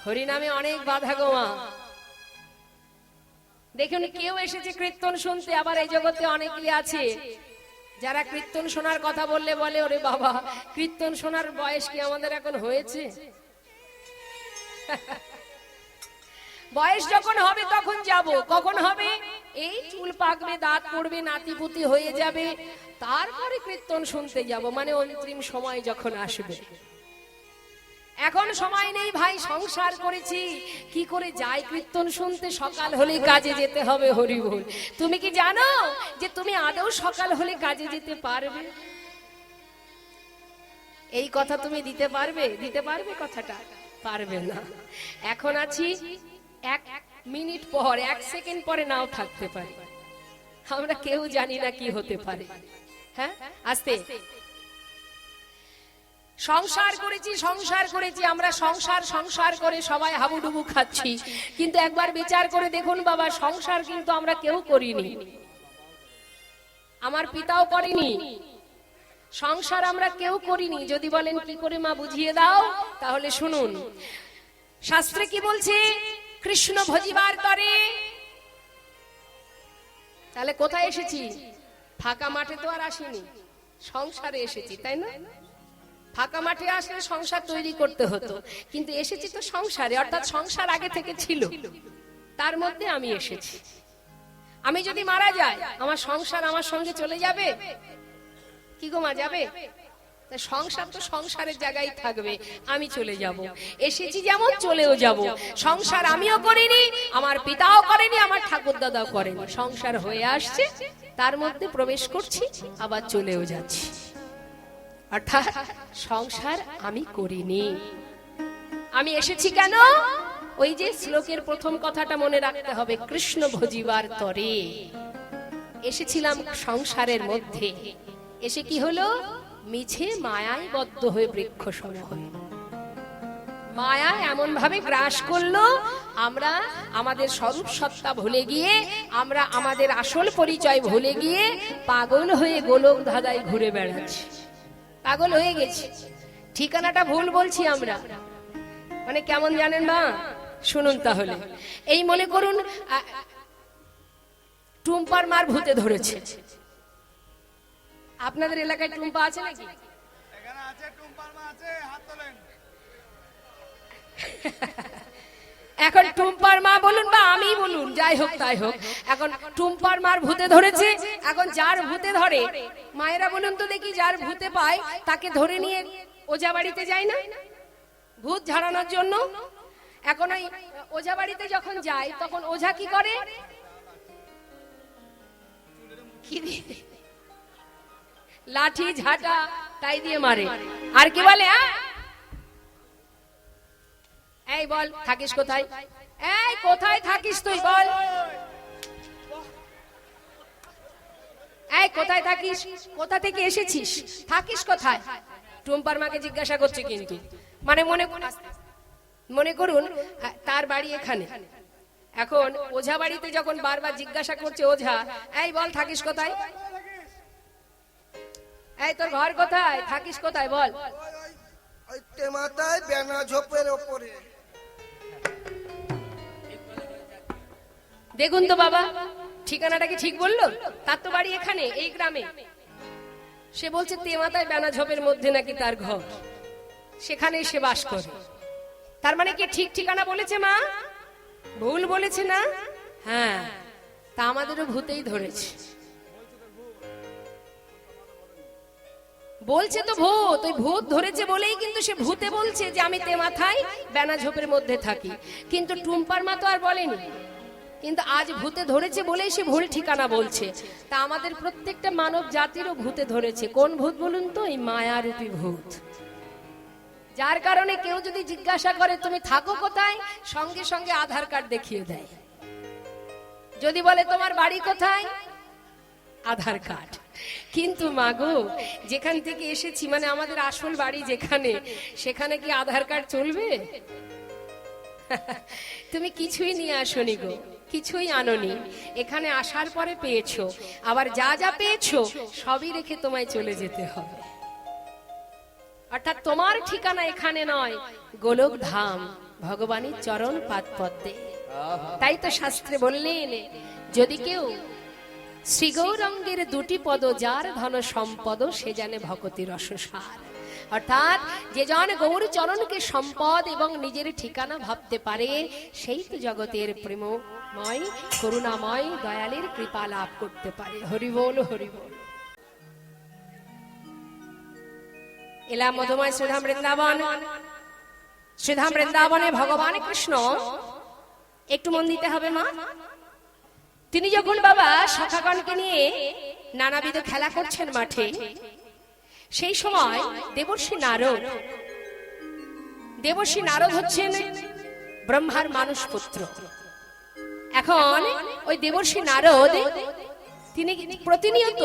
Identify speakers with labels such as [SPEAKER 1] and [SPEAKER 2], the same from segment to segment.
[SPEAKER 1] হরিনামে অনেক বাধা গো মা। দেখুন, কেউ এসেছে কীর্তন শুনতে, আবার এই জগতে অনেকেই আছে যারা কীর্তন শোনার কথা বললে বলে, ওরে বাবা, কীর্তন শোনার বয়স কি আমাদের এখন হয়েছে? বয়স যখন হবে তখন যাব। কখন হবে? এই চুল পাকবে, দাঁত পড়বে, নাতিপুতি হয়ে যাবে, তারপরে কীর্তন শুনতে যাব, মানে অন্তিম সময় যখন আসবে। এখন সময় নেই ভাই, সংসার করেছি, কি করে যাই কীর্তন শুনতে? সকাল হলে কাজে যেতে হবে। হরি বল। তুমি কি জানো যে তুমি আদৌ সকাল হলে কাজে যেতে পারবে? এই কথা তুমি দিতে পারবে? দিতে পারবে কথাটা? পারবে না। এখন আছি, এক মিনিট পর, এক সেকেন্ড পরে নাও থাকতে পারে। আমরা কেউ জানি না কি হতে পারে। হ্যাঁ, আস্তে সংসার করেছি, সংসার করেছি, আমরা সংসার সংসার করে সবাই হাবুডুবু খাচ্ছি। কিন্তু একবার বিচার করে দেখুন বাবা, সংসার কিন্তু আমরা কেউ করিনি, আমার পিতাও করেনি, সংসার আমরা কেউ করিনি। যদি বলেন কি করে মা বুঝিয়ে দাও, তাহলে শুনুন, শাস্ত্রে কি বলছে? কৃষ্ণ ভজিবার তরে। তাহলে কোথায় এসেছি? ফাঁকা মাঠে তো আর আসিনি, সংসারে এসেছি, তাই না? ফাঁকা মাঠে আসলে সংসার তৈরি করতে হতো, কিন্তু এসেছি তো সংসারে, অর্থাৎ সংসার আগে থেকে ছিল, তার মধ্যে আমি এসেছি। আমি যদি মারা যাই, আমার সংসার আমার সঙ্গে চলে যাবে? কি গো মা, যাবে? সংসার তো সংসারের জায়গায় থাকবে, আমি চলে যাব। এসেছি যেমন, চলেও যাব। সংসার আমিও করিনি, আমার পিতাও করেনি, আমার ঠাকুর দাদাও করেনি। সংসার হয়ে আসছে, তার মধ্যে প্রবেশ করছি, আবার চলেও যাচ্ছি। অর্থাৎ সংসার আমি করিনি। আমি এসেছি কেন? ওই যে শ্লোকের প্রথম কথাটা মনে রাখতে হবে, কৃষ্ণ ভজিবার তরে। এসেছিলাম সংসারের মধ্যে, এসে কি হলো? মিছে মায়ায় বদ্ধ হয়ে বৃক্ষ সম হয়ে মায়া এমন ভাবে গ্রাস করলো, আমরা আমাদের স্বরূপ সত্তা ভুলে গিয়ে, আমরা আমাদের আসল পরিচয় ভুলে গিয়ে পাগল হয়ে গোলক ধাঁধায় ঘুরে বেড়াচ্ছি। পাগল হয়ে গেছি, ঠিকানাটা ভুল বলছি আমরা। মানে কেমন জানেন মা? শুনুন তাহলে। এই মনে করুন টুম্পার মার ভূতে ধরেছে। আপনাদের এলাকায় টুম্পা আছে নাকি?
[SPEAKER 2] এখানে আছে, টুম্পার মা আছে, হাত তোলেন।
[SPEAKER 1] এখন টুম্পার মা বলুন বা আমি বলুন, যাই হোক তাই হোক, এখন টুম্পার মার ভূতে ধরেছে। এখন যার ভূতে ধরে, মায়েরা বলুন তো দেখি, যার ভূতে পায় তাকে ধরে নিয়ে ওঝা বাড়িতে যায় না ভূত ঝাড়ানোর জন্য? এখন ওই ওঝা বাড়িতে যখন যায়, তখন ওঝা কি করে? কি দিয়ে? লাঠি ঝাঁটা তাই দিয়ে মারে। আর কি বলে? এই বল, থাকিস কোথায়? এই কোথায় থাকিস তুই, বল। এই কোথায় থাকিস? কোথা থেকে এসেছিস? থাকিস কোথায়? টুম্পার মাকে জিজ্ঞাসা করছে। কিন্তু মানে মনে করুন তার বাড়ি এখানে। এখন ওঝা বাড়িতে যখন বারবার জিজ্ঞাসা করছে ওঝা, এই বল থাকিস কোথায়? এই তোর ঘর কোথায়? থাকিস কোথায়, বল।
[SPEAKER 2] ওই তেমাতায় বেনা ঝোপের ওপরে।
[SPEAKER 1] দেখুন তো বাবা, ঠিকানাটা কি ঠিক বললো? তার তো বাড়ি এখানে, এই গ্রামে। সে বলছে তেমাতায় বেনা ঝোপের মধ্যে নাকি তার ঘর, সেখানেই সে বাস করে। তার মানে কি ঠিক ঠিকানা বলেছে মা? ভুল বলেছে না? হ্যাঁ, তা আমাদেরও ভূতেই ধরেছে। বলছে তো ভূত, ওই ভূত ধরেছে বলেই কিন্তু সে ভূতে বলছে যে আমি তেমাথায় বেনা ঝোপের মধ্যে থাকি। কিন্তু টুম্পার মা তো আর বলেনি। কিন্তু আজ ভূতে ধরেছে বলেই সে ভুল ঠিকানা বলছে। তা আমাদের প্রত্যেকটা মানব জাতিরও ভূতে ধরেছে। কোন ভূত বলুন তো? এই মায়ারূপী ভূত। যার কারণে কেউ যদি জিজ্ঞাসা করে তুমি থাকো কোথায়, সঙ্গে সঙ্গে আধার কার্ড দেখিয়ে দেয়। যদি বলে তোমার বাড়ি কোথায়, আধার কার্ড। কিন্তু মাগো, যেখান থেকে এসেছি, মানে আমাদের আসল বাড়ি যেখানে, সেখানে কি আধার কার্ড চলবে? তুমি কিছুই নিয়ে আসনি গো, কিছুই আনোনি। এখানে আসার পরে পেয়েছো, আবার যা যা পেয়েছো সবই রেখে তোমায় চলে যেতে হবে। অর্থাৎ তোমার ঠিকানা এখানে নয়, গোলক ধাম। ভগবানের চরণ পাদ পদ্মে। তাই তো শাস্ত্রে বললেন, যদি কেউ শ্রী গৌরাঙ্গের দুটি পদ যার ধন সম্পদ, সে জানে ভগতি রসসার। অর্থাৎ যে জন গৌর চরণকে সম্পদ এবং নিজের ঠিকানা ভাবতে পারে, সেই তো জগতের প্রেমময় করুণাময় দয়ালের কৃপা লাভ করতে পারে। হরি বল, হরি বল। এলাম মধুময় শ্রীধাম বৃন্দাবন। শ্রীধাম বৃন্দাবনে ভগবান কৃষ্ণ, একটু মন দিতে হবে মা, তিনি যখন বাবা সখাগণকে নিয়ে নানাবিধ খেলা করছেন মাঠে, সেই সময় দেবর্ষি নারদ হচ্ছেন ব্রহ্মার মানুষ পুত্র। এখন ওই দেবর্ষি নারদ তিনি প্রতিনিয়ত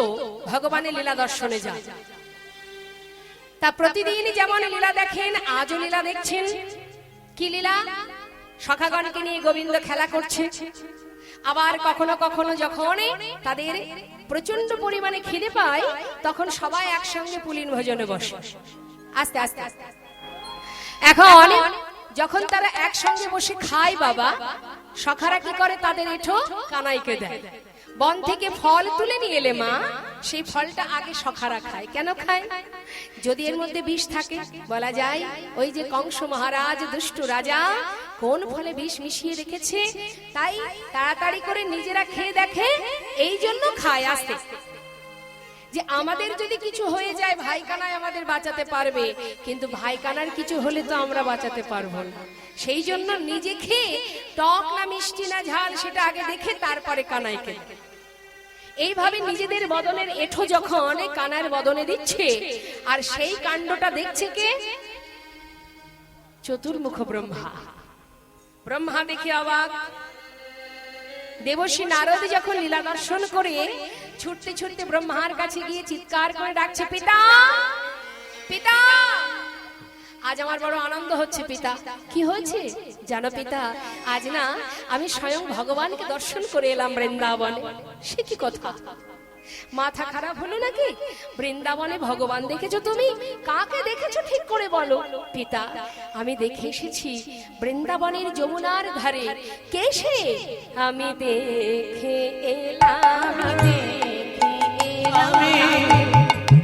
[SPEAKER 1] ভগবানের লীলা দর্শনে যান। তা প্রতিদিন যেমন লীলা দেখেন, আজও লীলা দেখছেন। কি লীলা? সখাগণকে নিয়ে গোবিন্দ খেলা করছে। আবার কখনো কখনো যখন তাদের প্রচন্ড পরিমাণে খিদে পায়, তখন সবাই একসঙ্গে পুলিন ভোজনে বসে। আস্তে আস্তে এখন যখন তারা একসঙ্গে বসে খায় বাবা, সখারা কি করে? তাদের এঠো কানাইকে দেয়। বন থেকে ফল তুলে নিয়ে এলে মা, সেই ফলটা আগে সখারা খায়। কেন খায়? যদি এর মধ্যে বিষ থাকে, বলা যায় ওই যে কংস মহারাজ দুষ্ট রাজা কোন ফলে বিষ মিশিয়ে রেখেছে, তাই তাড়াতাড়ি করে নিজেরা খেয়ে দেখে, এই জন্য খায়। আসতে যে আমাদের যদি কিছু হয়ে যায়, ভাই কানায় আমাদের বাঁচাতে পারবে, কিন্তু ভাই কানার কিছু হলে তো আমরা বাঁচাতে পারবো না। সেই জন্য নিজে খেয়ে টক না মিষ্টি না ঝাল সেটা আগে দেখে তারপরে কানাইকে। এইভাবে নিজেদের বদনের এঠো যখন কানার বদনে দিচ্ছে, আর সেই কাণ্ডটা দেখছে কে? চতুর্মুখ ব্রহ্মা। ব্রহ্মা দেখে অবাক। দেবর্ষি নারদ যখন লীলা দর্শন করে ছুটতে ছুটতে ব্রহ্মার কাছে গিয়ে চিৎকার করে ডাকছে, পিতা পিতা, আজ আমার বড় আনন্দ হচ্ছে পিতা। কি হয়েছে জানো পিতা? আজ না আমি স্বয়ং ভগবানকে দর্শন করে এলাম বৃন্দাবনে। সে কি কথা? মাথা খারাপ হলো নাকি? বৃন্দাবনে ভগবান দেখেছো তুমি? কাকে দেখেছো ঠিক করে বলো। পিতা, আমি দেখে এসেছি বৃন্দাবনের যমুনার ধারে। কে সে? আমি দেখে এলাম,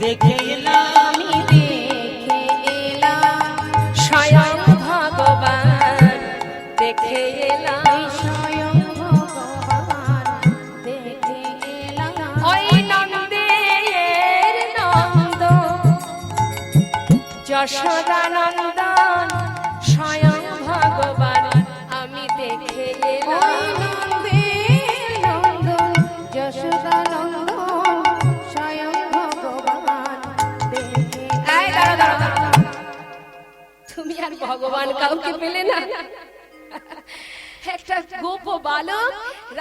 [SPEAKER 3] দেখে এলাম,
[SPEAKER 1] স্বয়ং ভগবান দেখে এলাম,
[SPEAKER 3] স্বয়ং ভগবান দেখে এলাম।
[SPEAKER 1] ওই নন্দের নন্দ যশোদা নন্দন, স্বয়ং ভগবান আমি দেখে এলাম।
[SPEAKER 3] ওই নন্দের নন্দন যশোদা নন্দন, স্বয়ং ভগবান দেখে
[SPEAKER 1] এই দাঁড়া দাঁড়া দাঁড়া, তুমি আর ভগবান কাউকে পেলে না? একটা গোপ বালক,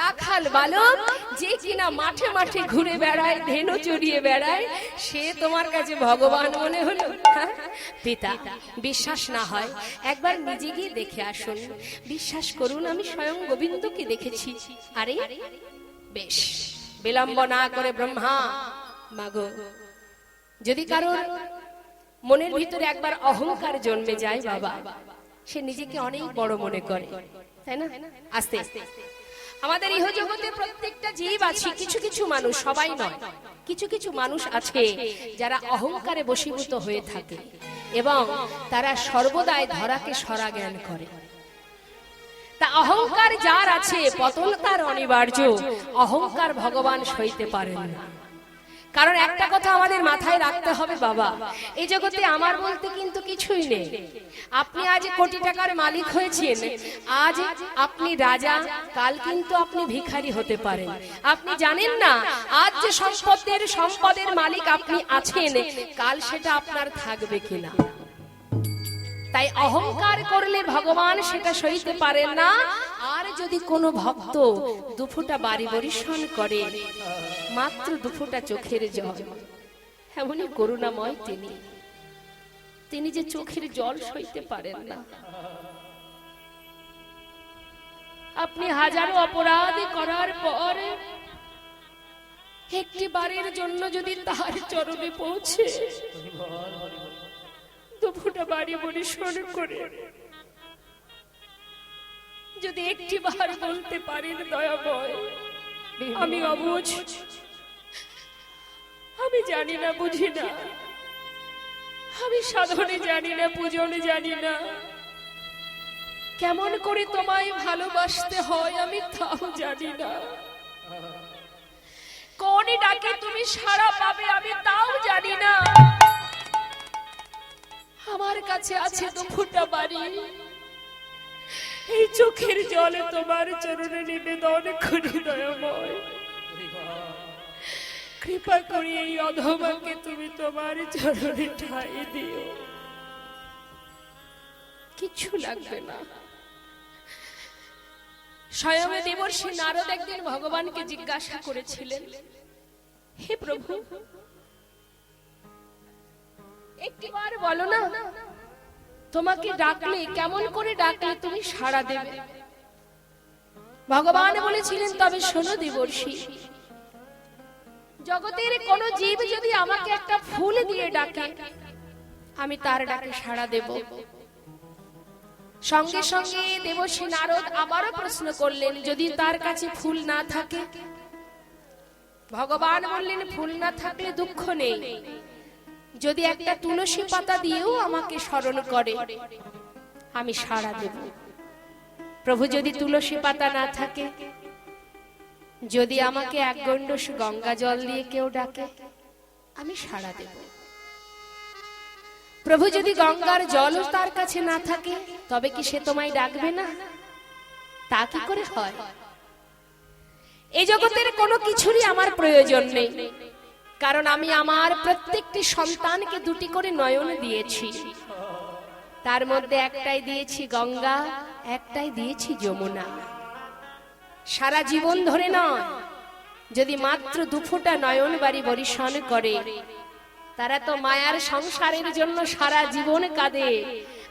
[SPEAKER 1] রাখাল বালক, যে কিনা মাঠে মাঠে ঘুরে বেড়ায়, ধেনু চড়িয়ে বেড়ায়, সে তোমার কাছে ভগবান মনে হলো? পিতা, বিশ্বাস না হয় একবার নিজে গিয়ে দেখে আসুন। বিশ্বাস করুন, আমি স্বয়ং গোবিন্দকে দেখেছি। আরে বেশ, বিলম্ব না করে ব্রহ্মা, মাগো, যদি কারোর মনের ভিতরে একবার অহংকার জন্মে যায় বাবা, সে নিজেকে অনেক বড় মনে করে, তাই না? আস্তে আস্তে আমাদের ইহ জগতে প্রত্যেকটা জীব আছে, কিছু কিছু মানুষ, সবাই নয়, কিছু কিছু মানুষ আছে যারা অহংকারে বশীভূত হয়ে থাকে এবং তারা সর্বদাই ধরাকে সরা জ্ঞান করে। তা অহংকার যার আছে, পতন তার অনিবার্য। অহংকার ভগবান সইতে পারেন না। কারণ একটা কথা আমাদের মাথায় রাখতে হবে বাবা, এই জগতে আমার বলতে কিন্তু কিছুই নেই। আপনি আজ কোটি টাকার মালিক হয়েছেন, আজ আপনি রাজা, কাল কিন্তু আপনি ভিখারি হতে পারেন। আপনি জানেন না আজ যে সম্পদের মালিক আপনি আছেন, কাল সেটা আপনার থাকবে কিনা। তাই অহংকার করলে ভগবান সেটা সইতে পারেন না। আর যদি কোনো ভক্ত দুফোঁটা বাড়ি বরিশন করে, মাত্র দুফোঁটা চোখের জল, এমনই করুণাময় তিনি যে চোখের জল সইতে পারেন না। আপনি হাজারো অপরাধ করার পর একটি বারের জন্য যদি তাহার চরণে পৌঁছে দুফোঁটা বাড়ি বরিশন করে যদি একটি বার বলতে পারেন দয়াময়, আমি অবুঝ, আমি জানি না, বুঝি না, আমি সাধনে জানি না, পূজনে জানি না, কেমন করে তোমায় ভালোবাসতে হয় আমি তাও জানি না, কোন ডাকে তুমি সাড়া পাবে আমি তাও জানি না। আমার কাছে আছে তো ফুটা বাড়ি, এই চোখের জলে তোমার চরণে নিবেদন করি দয়াময়, কৃপা করে এই অধমাকে তুমি তোমার চরণে ঠাঁই দিও। কিছু লাগবে না। স্বয়ং দেবর্ষি নারদ একদিন ভগবানকে জিজ্ঞাসা করেছিলেন, হে প্রভু, একটিবার বলো না, তোমাকে ডাকলে কেমন করে ডাকলে তুমি সাড়া দেবে? ভগবান বলেছিলেন, তবে শোনো দেবর্ষি, জগতের কোন জীব যদি আমাকে একটা ফুল দিয়ে ডাকে আমি তার ডাকে সাড়া দেব। সঙ্গে সঙ্গে দেবর্ষি নারদ আবারও প্রশ্ন করলেন, যদি তার কাছে ফুল না থাকে? ভগবান বললেন, ফুল না থাকলে দুঃখ নেই, যদি একটা তুলসী পাতা দিয়েও আমাকে স্মরণ করে আমি সাড়া দেব। প্রভু, যদি তুলসী পাতা না থাকে, যদি আমাকে এক গণ্ডূষ গঙ্গা জল দিয়ে কেউ ডাকে আমি সাড়া দেব। প্রভু, যদি গঙ্গার জলও তার কাছে না থাকে তবে কি সে তোমায় ডাকবে না? তা কি করে হয়? এই জগতের কোনো কিছুরই আমার প্রয়োজন নেই, কারণ আমি আমার প্রত্যেকটি সন্তানকে দুটি করে নয়ন দিয়েছি, তার মধ্যে একটাই দিয়েছি গঙ্গা, একটাই দিয়েছি যমুনা। সারা জীবন ধরে নয়, যদি মাত্র দুফোঁটা নয়ন বাড়ি বরিশন করে, তারা তো মায়ার সংসারের জন্য সারা জীবন কাঁদে,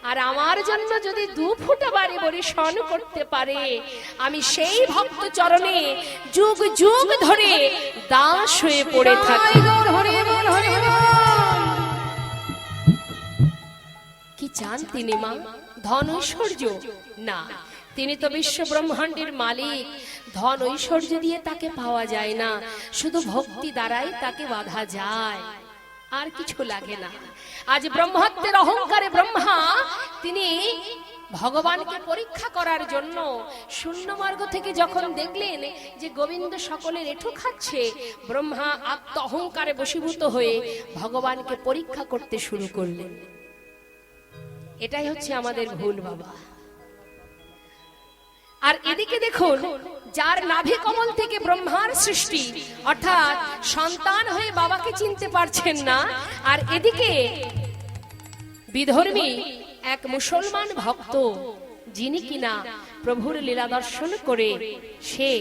[SPEAKER 1] আর আমার জন্য যদি দুফোঁটা বাড়ি বরিশন করতে পারে, আমি সেই ভক্ত চরণে যুগ যুগ ধরে দাস হয়ে পড়ে থাকি। কি চান তিনি মা? ধন ঐশ্বর্য না, তিনি তো বিশ্ব ব্রহ্মাণ্ডের মালিক। ধন ঐশ্বর্য দিয়ে তাকে পাওয়া যায় না, শুধু ভক্তি দ্বারাই তাকে বাঁধা যায়, আর কিছু লাগে না। আজ ব্রহ্মত্বের অহংকারে ব্রহ্মা তিনি ভগবানকে পরীক্ষা করার জন্য শূন্য মার্গ থেকে যখন দেখলেন যে গোবিন্দ সকলের এঁঠো খাচ্ছে, ব্রহ্মা আত্ম অহংকারে বশীভূত হয়ে ভগবানকে পরীক্ষা করতে শুরু করলেন। এটাই হচ্ছে আমাদের ভুল বাবা। আর এদিকে দেখুন, যার নাভি কমল থেকে ব্রহ্মার সৃষ্টি, অর্থাৎ সন্তান হয়ে বাবাকে চিনতে পারছেন না, আর এদিকে বিধর্মী এক মুসলমান ভক্ত, যিনি কিনা প্রভুর লীলা দর্শন করে সে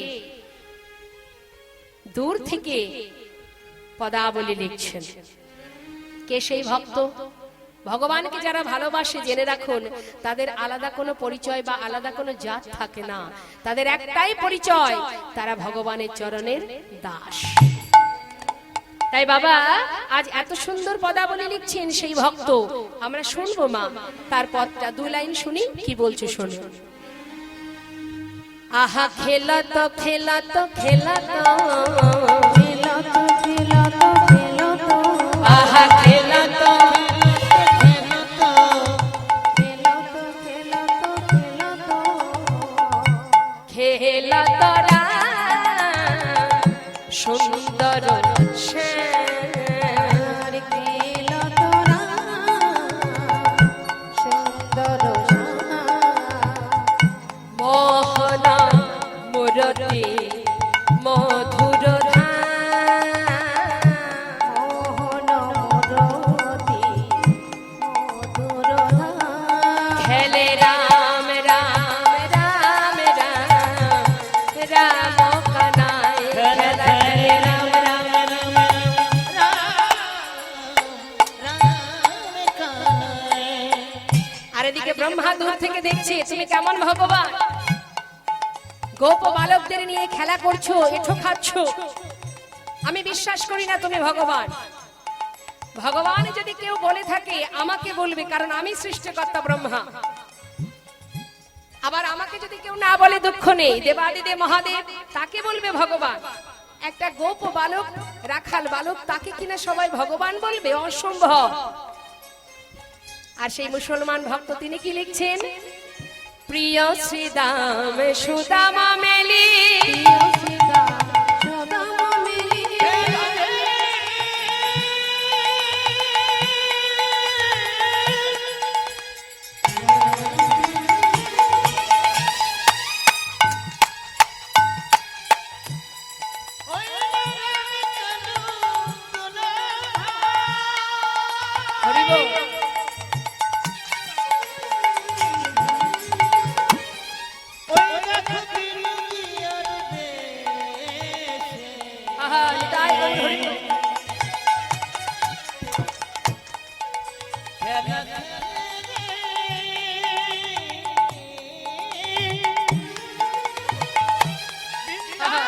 [SPEAKER 1] দূর থেকে পদাবলী লিখছেন। কে সেই ভক্ত? ভগবানকে যারা ভালোবাসে জেনে রাখুন, তাদের আলাদা কোনো পরিচয় বা আলাদা কোনো জাত থাকে না, তাদের একটাই পরিচয়, তারা ভগবানের চরণের দাস। তাই বাবা আজ এত সুন্দর পদাবলী লিখছেন সেই ভক্ত, আমরা শুনবো মা, তার পদটা 2 লাইন শুনি, কি বলছো শোনো। আহা খেলা তো খেলা তো খেলা তো
[SPEAKER 3] খেলো তো খেলো তো খেলো তো,
[SPEAKER 1] আহা খেলা তো
[SPEAKER 3] খেলো তো খেলো তো খেলো তো,
[SPEAKER 1] খেলা তোরা সুন্দর
[SPEAKER 3] আর খেলো তোরা সুন্দর
[SPEAKER 1] মোহনা মুরতি মধুর
[SPEAKER 3] মোহন মুরতি মধুর
[SPEAKER 1] খেলে রাম রাম রাম রাম রাম কানাই খেলা খেলে রাম রাম আর এদিকে ব্রহ্মা দূর থেকে দেখছে তুমি কেমন ভগবান, গোপ বালকদের নিয়ে খেলা করছো, এঠো খাচ্ছ, আমি বিশ্বাস করি না তুমি ভগবান। ভগবান যদি কেউ বলে থাকে আমাকে বলবে, কারণ আমি সৃষ্টিকর্তা ব্রহ্মা। আবার আমাকে যদি কেউ না বলে দুঃখ নেই, দেবাদিদেব মহাদেব তাকে বলবে ভগবান। একটা গোপ বালক, রাখাল বালক, তাকে কিনা সবাই ভগবান বলবে? অসম্ভব। আর সেই মুসলমান ভক্ত তিনি কি লিখছেন? প্রিয় শ্রীদাম সুদামা মেলি,
[SPEAKER 3] প্রিয় শ্রীদাম সুদামা মেলি,
[SPEAKER 1] হরি বল। আহা, নিতাই গৌর হরি বল। আহা।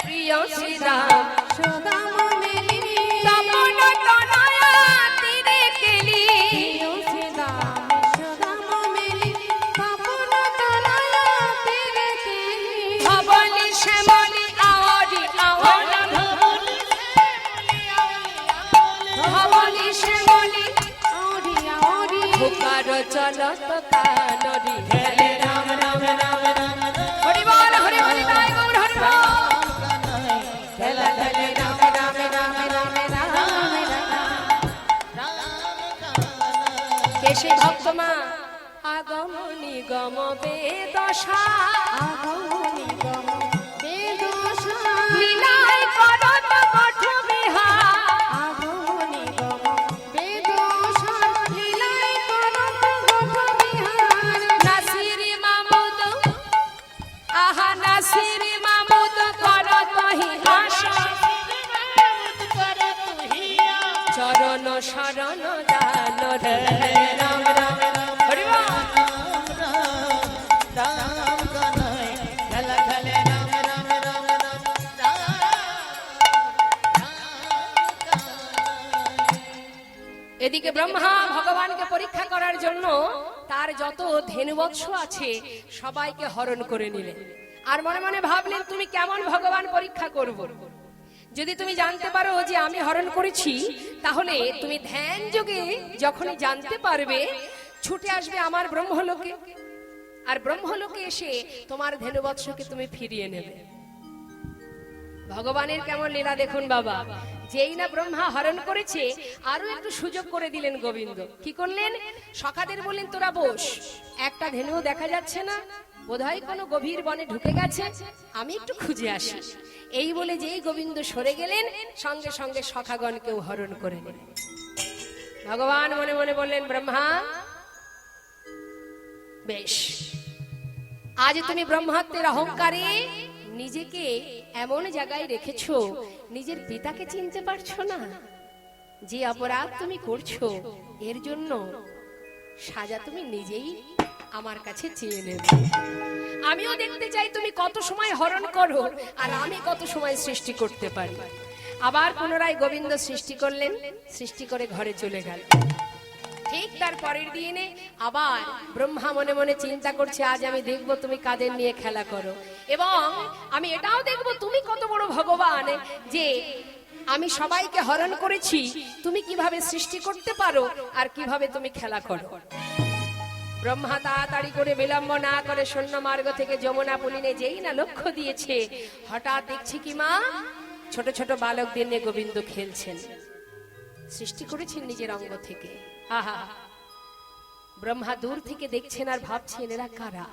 [SPEAKER 1] প্রিয় শ্রীরাম
[SPEAKER 3] সুদামা মেলি,
[SPEAKER 1] তপন তনয়া তীরে কেলি,
[SPEAKER 3] প্রিয় শ্রীদাম সুদামা মেলি, পাপন তনয়া তীরে কেলি,
[SPEAKER 1] ধবলি শ্যামলি আওয়ারি আওয়ারি, ধবলি শ্যামলি
[SPEAKER 3] আউরি আউরি,
[SPEAKER 1] ভুকার চলত কানরি, হেলে রাম রাম রাম রাম, হরি বল হরি হরি তাই গৌর হরি বল। হেলে হেলে রাম রাম রাম রাম রাম, কে সেই ভক্ত মা? আগম নিগম বেদশা,
[SPEAKER 3] আগমনি গম বেদশা,
[SPEAKER 1] লীলায় করত কঠ বিহার,
[SPEAKER 3] আগমনি গম বেদশা, লীলাই করত গঠ বিহার,
[SPEAKER 1] নাসিরি মামুদ, আহা নাসিরি মামুদ করত হিহাসা, চরণ শরণ দান রে রাম রাম রাম, হরি বল। এদিকে ব্রহ্মা ভগবানকে পরীক্ষা করার জন্য তার যত ধেনুবৎস আছে সবাইকে হরণ করে নিলেন। আর মনে মনে ভাবলেন, তুমি কেমন ভগবান পরীক্ষা করব? যদি তুমি জানতে পারো যে আমি হরণ করেছি, তাহলে তুমি ধ্যান যোগে যখনই জানতে পারবে, ছুটে আসবে আমার ব্রহ্মলোকে, আর ব্রহ্মলোকে এসে তোমার ধেনুবৎসকে তুমি ফিরিয়ে নেবে। ভগবানের কেমন লীলা দেখুন বাবা। যেই না ব্রহ্মা হরণ করেছে, আরো একটু সুযোগ করে দিলেন গোবিন্দ। কি করলেন? সখাদের বললেন, তোরা বস, একটা ধেনু দেখা যাচ্ছে না, বোধহয় কোনো গভীর বনে ঢুকে গেছে, আমি একটু খুঁজে আসি। এই বলে যেই গোবিন্দ সরে গেলেন, সঙ্গে সঙ্গে সখাগণকেও হরণ করে নিলেন। ভগবান মনে মনে বললেন, ব্রহ্মা বেশ, আজ তুমি ব্রহ্মাত্মের অহংকারে নিজেকে এমন জায়গায় রেখেছো, নিজের পিতাকে চিনতে পারছো না। যে অপরাধ তুমি করছো, এর জন্য সাজা তুমি নিজেই আমার কাছে চেয়ে নেবে। আমিও দেখতে চাই তুমি কত সময় হরণ করো, আর আমি কত সময় সৃষ্টি করতে পারি। আবার পুনরায় গোবিন্দ সৃষ্টি করলেন, সৃষ্টি করে ঘরে চলে গেল। ঠিক তার পরের দিনে আবার ব্রহ্মা মনে মনে চিন্তা করছে, আজ আমি দেখব তুমি কাদের নিয়ে খেলা করো, এবং আমি এটাও দেখব তুমি কত বড় ভগবান যে আমি সবাইকে হরণ করেছি, তুমি কিভাবে সৃষ্টি করতে পারো আর কিভাবে তুমি খেলা করো। ব্রহ্মা তাড়াতাড়ি করে বিলম্ব না করে শূন্য মার্গ থেকে যমুনা পুলিনে যেই না লক্ষ্য দিয়েছে, হঠাৎ দেখছি কি মা, ছোট ছোট বালকদের নিয়ে গোবিন্দ খেলছেন। সৃষ্টি করেছেন নিজের অঙ্গ থেকে। আহা, ব্রহ্মা দূর থেকে দেখছেন আর ভাবছেন, এরা কারা?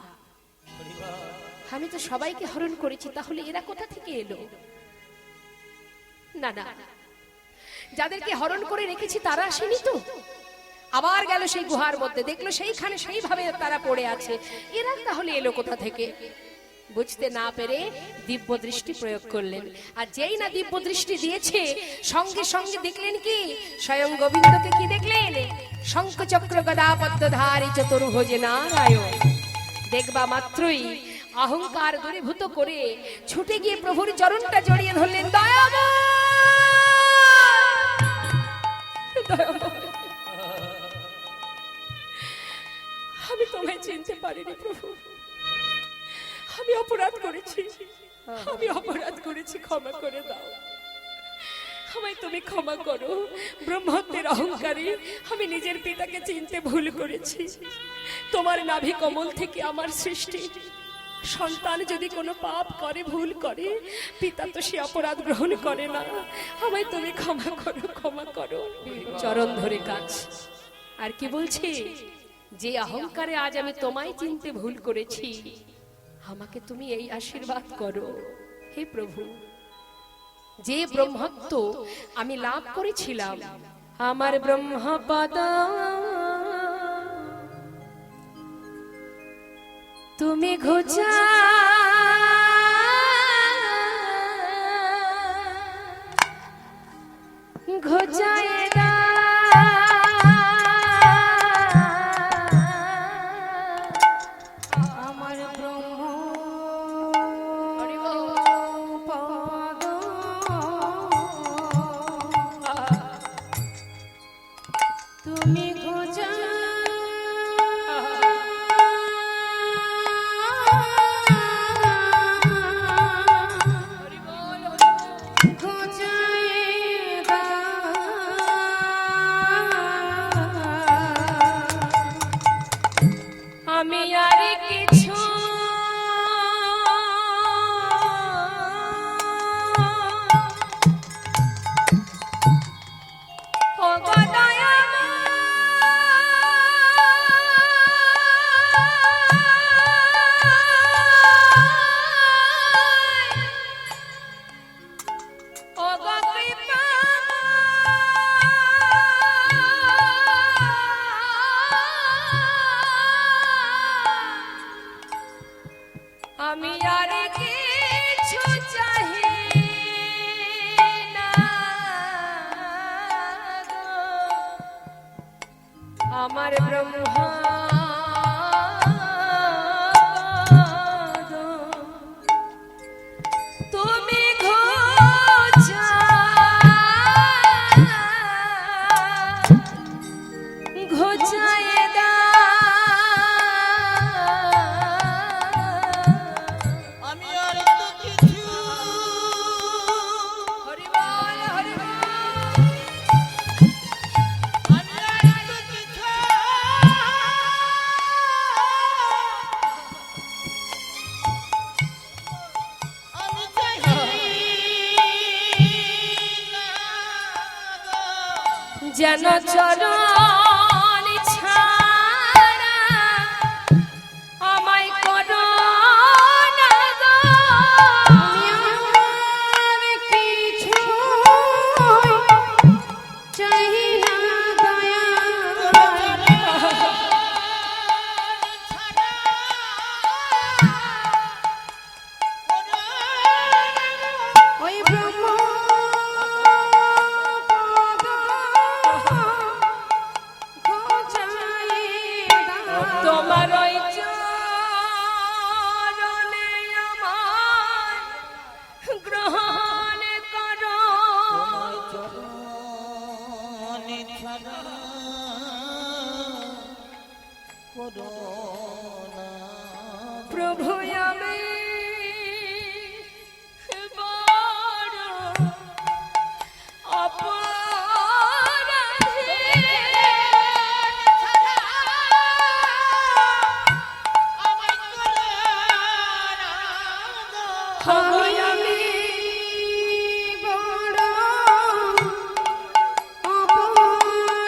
[SPEAKER 1] আমি তো সবাইকে হরণ করেছি, তাহলে এরা কোথা থেকে এলো? না না, যাদেরকে হরণ করে রেখেছি তারা আসেনি তো। আবার গেল সেই গুহার মধ্যে, দেখলো সেইখানে সেইভাবে তারা পড়ে আছে, এরা তাহলে এলো কোথা থেকে? বুঝতে না পেরে দিব্য দৃষ্টি প্রয়োগ করলেন, আর যেই না দিব্য দৃষ্টি দিয়েছে, সঙ্গে সঙ্গে দেখলেন কি, স্বয়ং গোবিন্দকে কি দেখলেন? শঙ্খ চক্র গদা পদ্মধারী চতুর্ভুজ নারায়ণ। দেখবা মাত্রই অহংকার দূরীভূত করে ছুটে গিয়ে প্রভুর চরণটা জড়িয়ে ধরলেন। দয়াময়, দয়াময়,
[SPEAKER 4] আমি তোমায় চিনতে পারিনি প্রভু, আমি অপরাধ করেছি, আমি অপরাধ করেছি, ক্ষমা করে দাও আমায়, তুমি ক্ষমা করো। ব্রহ্মত্বের অহংকারে আমি নিজের পিতাকে চিনতে ভুল করেছি। তোমার নাভি কমল থেকে আমার সৃষ্টি, সন্তান যদি কোনো পাপ করে, ভুল করে, পিতা তো সে অপরাধ গ্রহণ করে না। আমায় তুমি ক্ষমা করো, ক্ষমা করো।
[SPEAKER 1] চরণ ধরে কাজ। আর কি বলছি, যে অহংকারে আজ আমি তোমায় চিনতে ভুল করেছি, আমাকে তুমি এই আশীর্বাদ করো। হে প্রভু, যে ব্রহ্মত্ব আমি লাভ করেছিলাম, আমার ব্রহ্মপদ তুমি ঘুচা ঘুচায়
[SPEAKER 3] আমার ব্রহ্ম পদ তুমি ঘোচা
[SPEAKER 1] আমি আর কিছু আমি আর কিছু চাহি না গো, আমার ব্রহ্ম তুমি ঘোচা ঘোচায় দা
[SPEAKER 2] আমি আর তো কিছু
[SPEAKER 1] হরি বল, হরি বল।
[SPEAKER 2] আমি আর তো কিছু আমি চাই না গো।
[SPEAKER 1] যেন চরণ ছাড়া আমায় করো না গো।
[SPEAKER 3] আর কিছু চাই না দয়া ওই ব্রহ্ম
[SPEAKER 1] তোমার ওই চরণে আমার গ্রহণ করো। প্রভু আমি বড় অপরাধী, হই আমি
[SPEAKER 3] বড় অপরাধী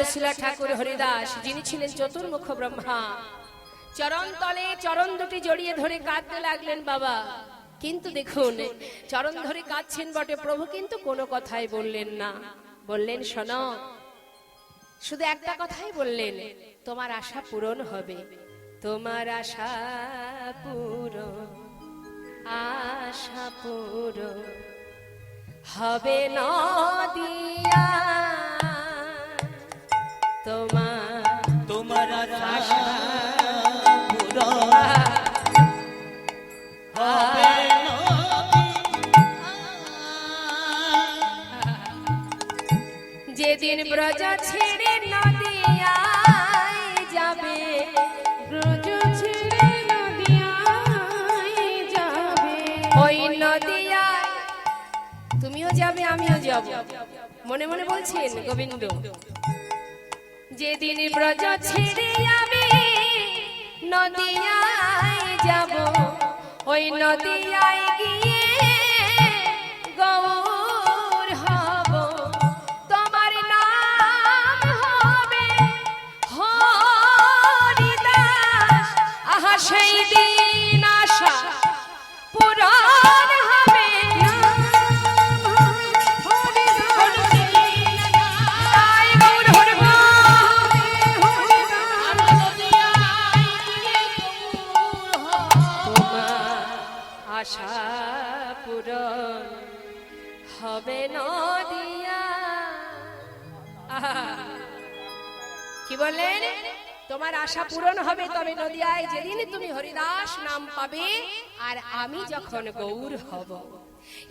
[SPEAKER 1] তশিলা ঠাকুর হরিদাস, যিনি ছিলেন চতুর্মুখ ব্রহ্মা, চরণ তলে চরণ দুটি জড়িয়ে ধরে কাঁদতে লাগলেন বাবা। কিন্তু দেখুন, চরণ ধরে কাঁদছেন বটে, প্রভু কিন্তু কোনো কথাই বললেন না। বললেন, শোনো, শুধু একটা কথাই বললেন, তোমার আশা পূরণ হবে, তোমার আশা পূরণ, আশা পূরণ হবে নদিয়া,
[SPEAKER 2] তোমার আশা পূরণ হবে
[SPEAKER 1] যেদিন ব্রজ ছেড়ে নদিয়ায় যাবে,
[SPEAKER 3] ব্রজ ছেড়ে নদিয়ায় যাবে,
[SPEAKER 1] ওই নদিয়ায় তুমিও যাবে, আমিও যাব, মনে মনে বলছেন গোবিন্দ। যেদিন ব্রজ ছেড়ে আমি নদিয়ায় যাব, ওই নদিয়ায় গিয়ে গৌর হব, তোমার নাম হবে হরিদাস। আহা সেই দিন আশা পূরণ হবে, তাই গৌর হরিব। আশা পূরণ হবে নদিয়া। আহা, কি বললেন? তোমার আশা পূরণ হবে তবে নদিয়ায়, যেদিন তুমি হরিদাস নাম পাবে আর আমি যখন গৌর হব।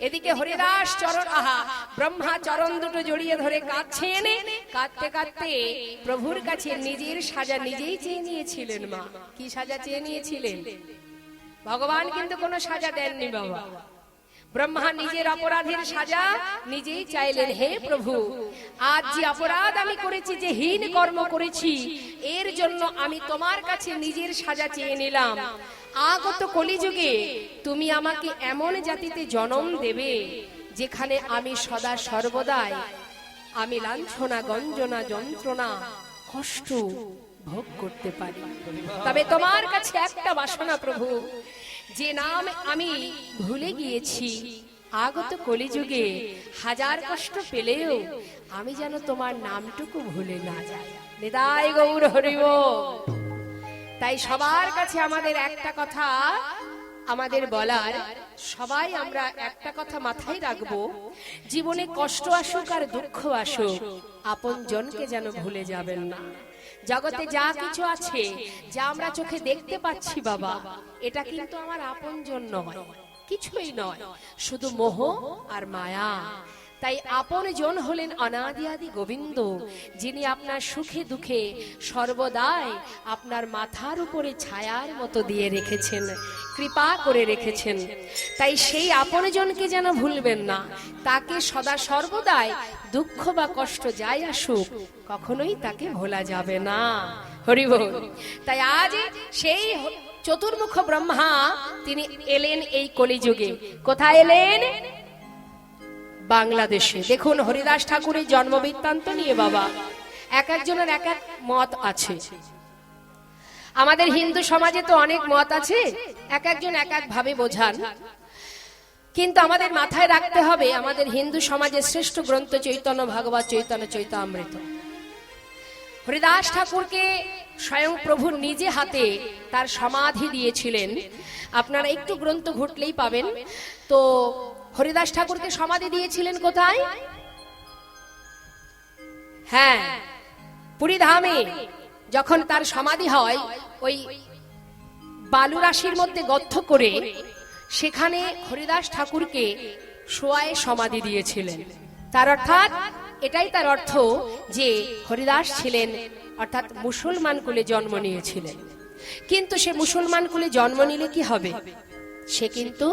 [SPEAKER 1] এদিকে হরিদাস চরণ, আহা, ব্রহ্মা চরণ দুটো জড়িয়ে ধরে কাঁদছেন। কাঁদতে কাঁদতে প্রভুর কাছে নিজের সাজা নিজেই চেয়ে নিয়েছিলেন। মা, কি সাজা চেয়ে নিয়েছিলেন? ভগবান কিন্তু কোনো সাজা দেননি বাবা। ব্রহ্মা নিজের অপরাধের সাজা নিজেই চাইলেন। হে প্রভু, আজ যে অপরাধ আমি করেছি, যে হীন কর্ম করেছি, এর জন্য আমি তোমার কাছে নিজের সাজা চেয়ে নিলাম। আগত কলিযুগে তুমি আমাকে এমন জাতিতে জন্ম দেবে যেখানে আমি সদা সর্বদাই আমি লাঞ্ছনা, গঞ্জনা, যন্ত্রণা, কষ্ট ভোগ করতে পারি। তবে তোমার কাছে একটা বাসনা প্রভু, যে নাম আমি ভুলে গিয়েছি, আগত কলিযুগে হাজার কষ্ট পেলেও আমি যেন তোমার নামটুকু ভুলে না যাই। নিতাই গৌর হরি বল। তাই সবার কাছে আমাদের একটা কথা আমাদের বলার, সবাই আমরা একটা কথা মাথায় রাখবো, জীবনে কষ্ট আসুক আর দুঃখ আসুক, আপন জনকে যেন ভুলে যাবেন না। জগতে যা কিছু আছে, যা আমরা চোখে দেখতে পাচ্ছি বাবা, এটা কিন্তু আমার আপনজন নয়, কিছুই নয়, শুধু মোহ আর মায়া। তাই আপন জন হলেন অনাদি আদি গোবিন্দ, যিনি আপনার সুখে দুঃখে সর্বদাই আপনার মাথার উপরে ছায়ার মতো দিয়ে রেখেছেন, কৃপা করে রেখেছেন। তাই সেই আপন জনকে যেন ভুলবেন না, তাকে সদা সর্বদাই দুঃখ বা কষ্ট যাই আসুক কখনোই তাকে ভোলা যাবে না। হরি বল। তাই আজ সেই চতুর্মুখ ব্রহ্মা তিনি এলেন এই কলিযুগে। কোথায় এলেন? বাংলাদেশে। দেখুন হরিদাস ঠাকুরের জন্ম বৃত্তান্ত নিয়ে বাবা এক একজনের এক এক মত আছে। আমাদের হিন্দু সমাজে তো অনেক মত আছে, এক একজন এক এক ভাবে বোঝান। কিন্তু আমাদের মাথায় রাখতে হবে, আমাদের হিন্দু সমাজের শ্রেষ্ঠ গ্রন্থ চৈতন্য ভাগবত, চৈতন্য চৈতামৃত। হরিদাস ঠাকুরকে স্বয়ং প্রভু নিজে হাতে তার সমাধি দিয়েছিলেন। আপনারা একটু গ্রন্থ ঘুরলেই পাবেন। তো হরিদাস ঠাকুরকে সমাধি দিয়েছিলেন কোথায়? হ্যাঁ, পুরী ধামে। যখন তার সমাধি হয়, ওই বালুরাশির মধ্যে গর্ত করে সেখানে হরিদাস ঠাকুরকে শোয়ায় সমাধি দিয়েছিলেন। তার অর্থাৎ এটাই তার অর্থ যে হরিদাস ছিলেন অর্থাৎ মুসলমান কুলে জন্ম নিয়েছিলেন। কিন্তু সে মুসলমান কুলে জন্ম নিলে কি হবে? সে কিন্তু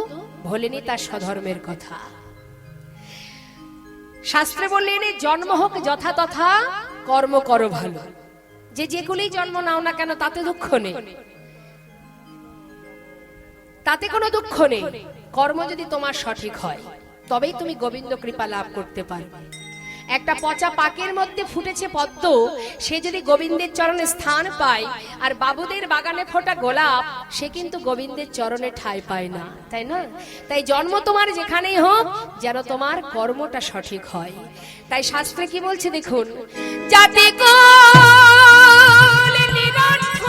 [SPEAKER 1] ভোলেনি তার স্বধর্মের কথা। শাস্ত্রে বললেন, জন্ম হোক যথা তথা, কর্ম করো ভালো। যে যেগুলোই জন্ম নাও না কেন তাতে দুঃখ নেই, তাতে কোনো দুঃখ নেই। কর্ম যদি তোমার সঠিক হয় তবেই তুমি গোবিন্দ কৃপা লাভ করতে পারবে। একটা পচা পাকের মধ্যে ফুটেছে পদ্ম, সে যদি গোবিন্দের চরণে স্থান পায়, আর বাবুদের বাগানে ফোটা গোলাপ সে কিন্তু গোবিন্দের চরণে ঠাঁই পায় না, তাই না? তাই জন্ম তোমার যেখানেই হোক, যেন তোমার কর্মটা সঠিক হয়। তাই শাস্ত্রে কি বলছে দেখুন, যাতে কোল নিরর্থ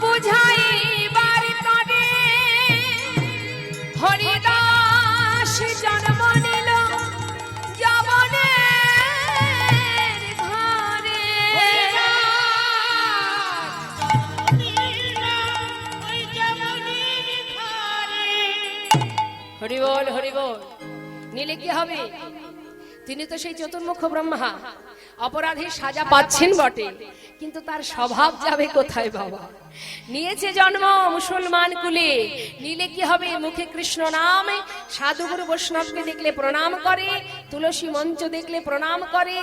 [SPEAKER 1] বুঝাইবার তরে হরিদাস জন্ম নিল যমনের ঘরে। হরি বল, হরি বল। নিলে কি হবে? তিনি তো সেই চতুর্মুখ ব্রহ্মা, অপরাধীর সাজা পাচ্ছেন বটে, কিন্তু তার স্বভাব যাবে কোথায় বাবা? নিয়েছে জন্ম মুসলমান কুলে, নিলে কি হবে? মুখে কৃষ্ণ নাম, সাধুগুরু বৈষ্ণবকে দেখলে প্রণাম করে, তুলসী মঞ্চ দেখলে প্রণাম করে।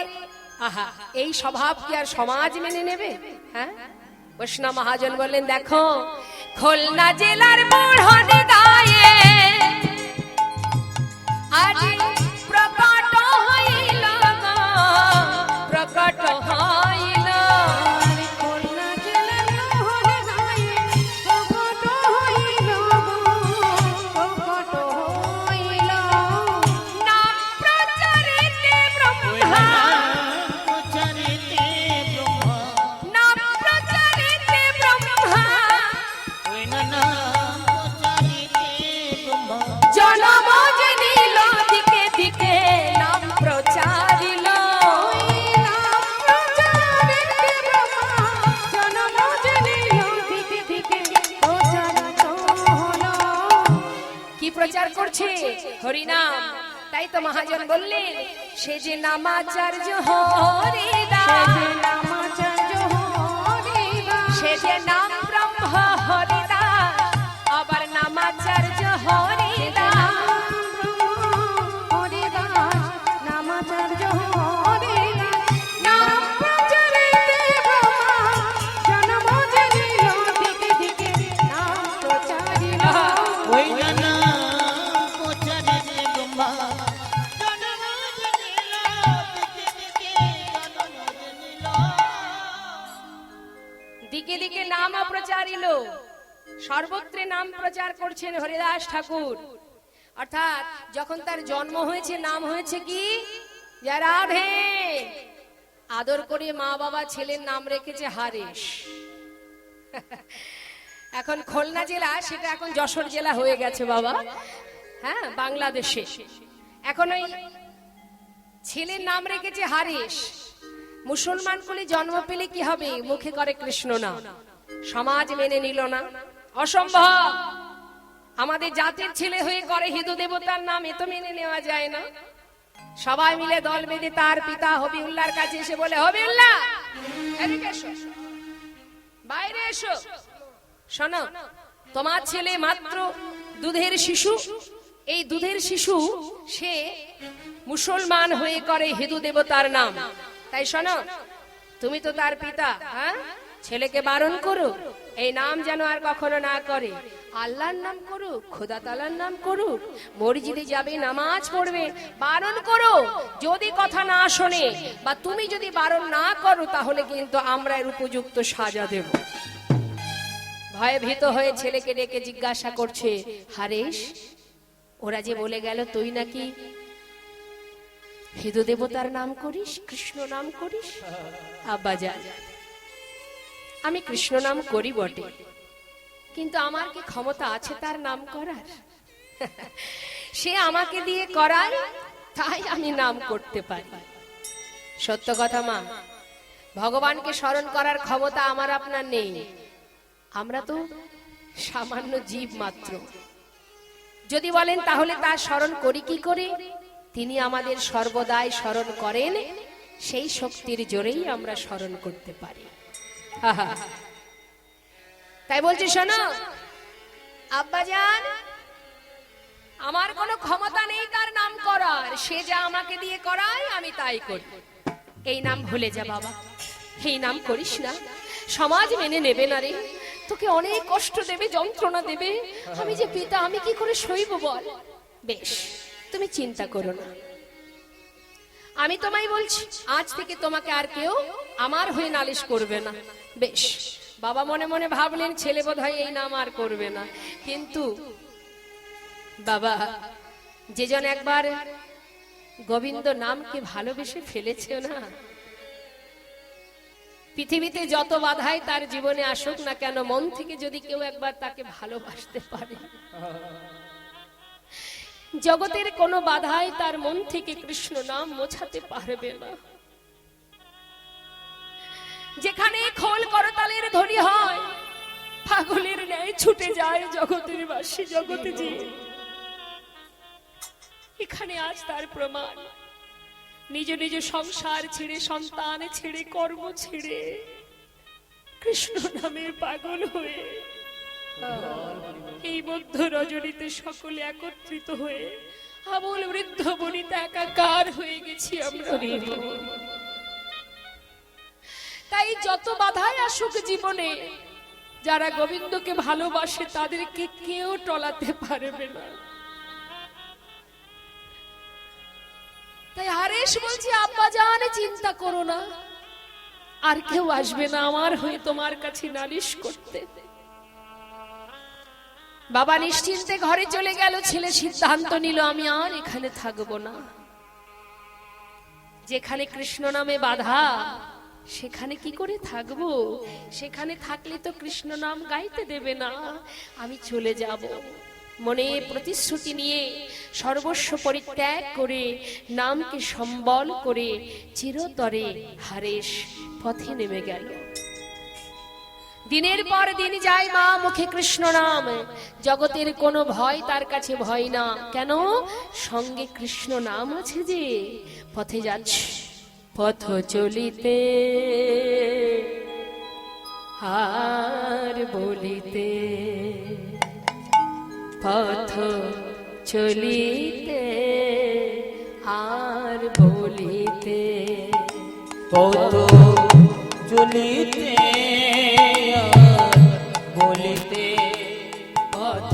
[SPEAKER 1] আহা, এই স্বভাব কি আর সমাজ মেনে নেবে? হ্যাঁ, বৈষ্ণব মহাজন বললেন, দেখো খুলনা জেলার মোড়ন গায়ে আজি প্রকট হইল, প্রকট হইল।
[SPEAKER 3] খুলনা জেলার মোহন গায়ে প্রকট হইল, প্রকট হইল।
[SPEAKER 1] নাম প্রচারিতে ব্রহ্মা, নাম প্রচারিতে ব্রহ্মা, জনম যে নিল দিকে দিকে নাম প্রচারিল।
[SPEAKER 3] নাম প্রচারিতে ব্রহ্মা, জনম যে নিল দিকে দিকে প্রচারিত হলো।
[SPEAKER 1] কি প্রচার করছে? হরিনাম। তাই তো মহাজন বললেন, সে যে নামাচার্য হরিদাস,
[SPEAKER 3] নামাচার্য হরিদাস,
[SPEAKER 1] সে যে নাম ব্রহ্ম হরিদাস, আবার নামাচার্য হরিদাস।
[SPEAKER 3] হরিদাস, নামাচার্য হরিদাস। নাম প্রচারিতে ব্রহ্মা, জনম যে নিল দিকে দিকে নাম প্রচারিল।
[SPEAKER 1] দিকে দিকে নাম প্রচারিল, সর্বত্রে নাম প্রচার করছেন হরিদাস ঠাকুর। অর্থাৎ যখন তার জন্ম হয়েছে, নাম হয়েছে কি? রাধে। আদর করে মা বাবা ছেলের নাম রেখেছে হারেশ। এখন খুলনা জেলা, সেটা এখন যশোর জেলা হয়ে গেছে বাবা, হ্যাঁ, বাংলাদেশে। এখন ওই ছেলের নাম রেখেছে হারেশ। মুসলমান কুলে জন্ম পেলে কি হবে? মুখে করে কৃষ্ণ নাম, সমাজ মেনে নিল না, অসম্ভব। আমাদের জাতির ছেলে হয়ে করে হিন্দু দেবতার নাম, এ তো মেনে নেওয়া যায় না। সবাই মিলে দল বেঁধে তার পিতা হবিউল্লাহর কাছে এসে বলে, হবিউল্লাহ এদিকে এসো, বাইরে এসো, শোনো, তোমার ছেলে মাত্র দুধের শিশু, এই দুধের শিশু সে মুসলমান হয়ে করে হিন্দু দেবতার নাম। তাই শোনো, তুমি তো তার পিতা, হ্যাঁ, ছেলেকে বারণ করো এই নাম যেন আর কখনো না করে। আল্লাহর নাম করুক, খোদা তাআলার নাম করুক, মসজিদে যাবে, নামাজ পড়বে, বারণ করো। যদি কথা না শোনে বা তুমি যদি বারণ না করো, তাহলে কিন্তু আমরা এর উপযুক্ত সাজা দেব। ভয়ে ভীত হয়ে ছেলেকে ডেকে জিজ্ঞাসা করছে, হারেশ, ওরা যে বলে গেল তুই নাকি হিন্দু দেবতার নাম করিস, কৃষ্ণ নাম করিস? আব্বা যা, আমি কৃষ্ণ নাম করি বটে, কিন্তু আমার কি ক্ষমতা আছে তার নাম করার? সে আমাকে দিয়ে করায়, তাই আমি নাম করতে পারি। সত্য কথা মা, ভগবানকে স্মরণ করার ক্ষমতা আমার আপনার নেই। আমরা তো সামান্য জীব মাত্র। যদি বলেন তাহলে তার স্মরণ করি কি করে? তিনি আমাদের সর্বদাই স্মরণ করেন, সেই শক্তির জোরেই আমরা স্মরণ করতে পারি। তাই বলছি, শোনো আব্বাজান, আমার কোনো ক্ষমতা নেই তার নাম করার, সে যা আমাকে দিয়ে করায় আমি তাই করি। এই নাম ভুলে যা বাবা, এই নাম করিস না, সমাজ মেনে নেবে না রে, তোকে অনেক কষ্ট দেবে, যন্ত্রণা দেবে। আমি যে পিতা, আমি কি করে সইব বল? বেশ, তুমি চিন্তা করো না, আমি তোমায় বলছি আজ থেকে তোমাকে আর কেউ আমার হয়ে নালিশ করবে না। বেশ, বাবা মনে মনে ভাবলেন ছেলে বোধহয় এই নাম আর করবে না। কিন্তু বাবা, যে জন একবার গোবিন্দ নামকে ভালোবেসে ফেলেছে না, পৃথিবীতে যত বাধাই তার জীবনে আসুক না কেন, মন থেকে যদি কেউ একবার তাকে ভালোবাসতে পারে, জগতের কোনো বাধাই তার মন থেকে কৃষ্ণ নাম মোছাতে পারবে না। যেখানে খোল করতালের ধ্বনি হয়, পাগলের ন্যায় ছুটে যায় জগতের বাসী, জগতে যে এখানে আজ তার প্রমাণ। নিজ নিজ সংসার ছেড়ে, সন্তান ছেড়ে, কর্ম ছেড়ে কৃষ্ণ নামের পাগল হয়ে এই মধ্য রজনীতে সকলে একত্রিত হয়ে আবল বৃদ্ধ বনিতা একাকার হয়ে গেছি আমরা। তাই যত বাধাই আসুক জীবনে, যারা গোবিন্দকে ভালোবাসে তাদেরকে কেউ টলাতে পারবে না। তাই হারেশ বলছি, আব্বা জানে চিন্তা করো না, আর কেউ আসবে না আমার হয়ে তোমার কাছে নালিশ করতে। বাবা নিশ্চিন্তে ঘরে চলে গেল। ছেলে সিদ্ধান্ত নিল আমি আর এখানে থাকবো না। যেখানে কৃষ্ণ নামে বাধা, সেখানে কি করে থাকবো? সেখানে থাকলে তো কৃষ্ণ নাম গাইতে দেবে না। আমি চলে যাব। মনে প্রতিশ্রুতি নিয়ে সর্বস্ব পরিত্যাগ করে, নামকে সম্বল করে চিরতরে হারেশ পথে নেমে গেল। দিনের পর দিন যায়, মা মুখে কৃষ্ণ নাম, জগতের কোনো ভয় তার কাছে ভয় না। কেন? সঙ্গে কৃষ্ণ নাম আছে যে। পথে যাচ্ছে, পথ চলিতে আর বলিতে, পথ চলিতে আর বলিতে,
[SPEAKER 2] পথ চলিতে বলিতে,
[SPEAKER 3] পথ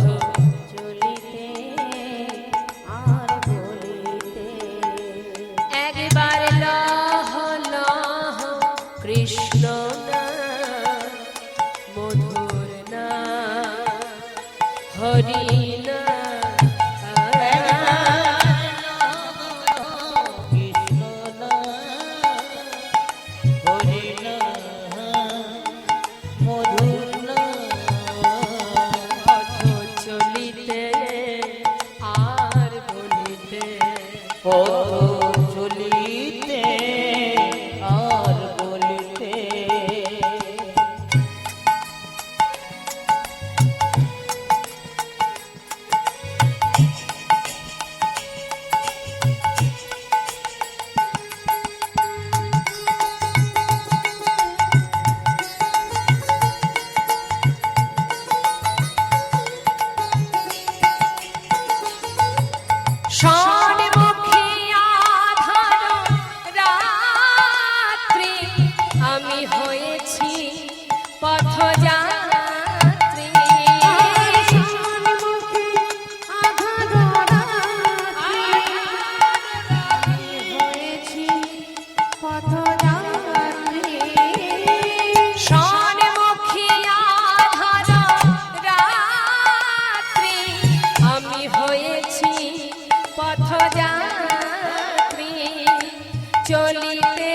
[SPEAKER 3] চলিতে আর বলিতে,
[SPEAKER 1] একবার লহ লহ কৃষ্ণ নাম, মধুর নাম, হরি
[SPEAKER 2] কৃষ্ণ হরি মধুর
[SPEAKER 1] পথ চলিতে আর বলিতে,
[SPEAKER 2] পথ চলিতে আর বলিতে।
[SPEAKER 1] সম্মুখে আধার রাত্রি, আমি হয়েছি পথযাত্রী।
[SPEAKER 3] সম্মুখে আধার রাত্রি, হয়েছি পথযাত্রী।
[SPEAKER 1] সম্মুখে আধার রাত্রি, আমি হয়েছি পথযাত্রী। চলিতে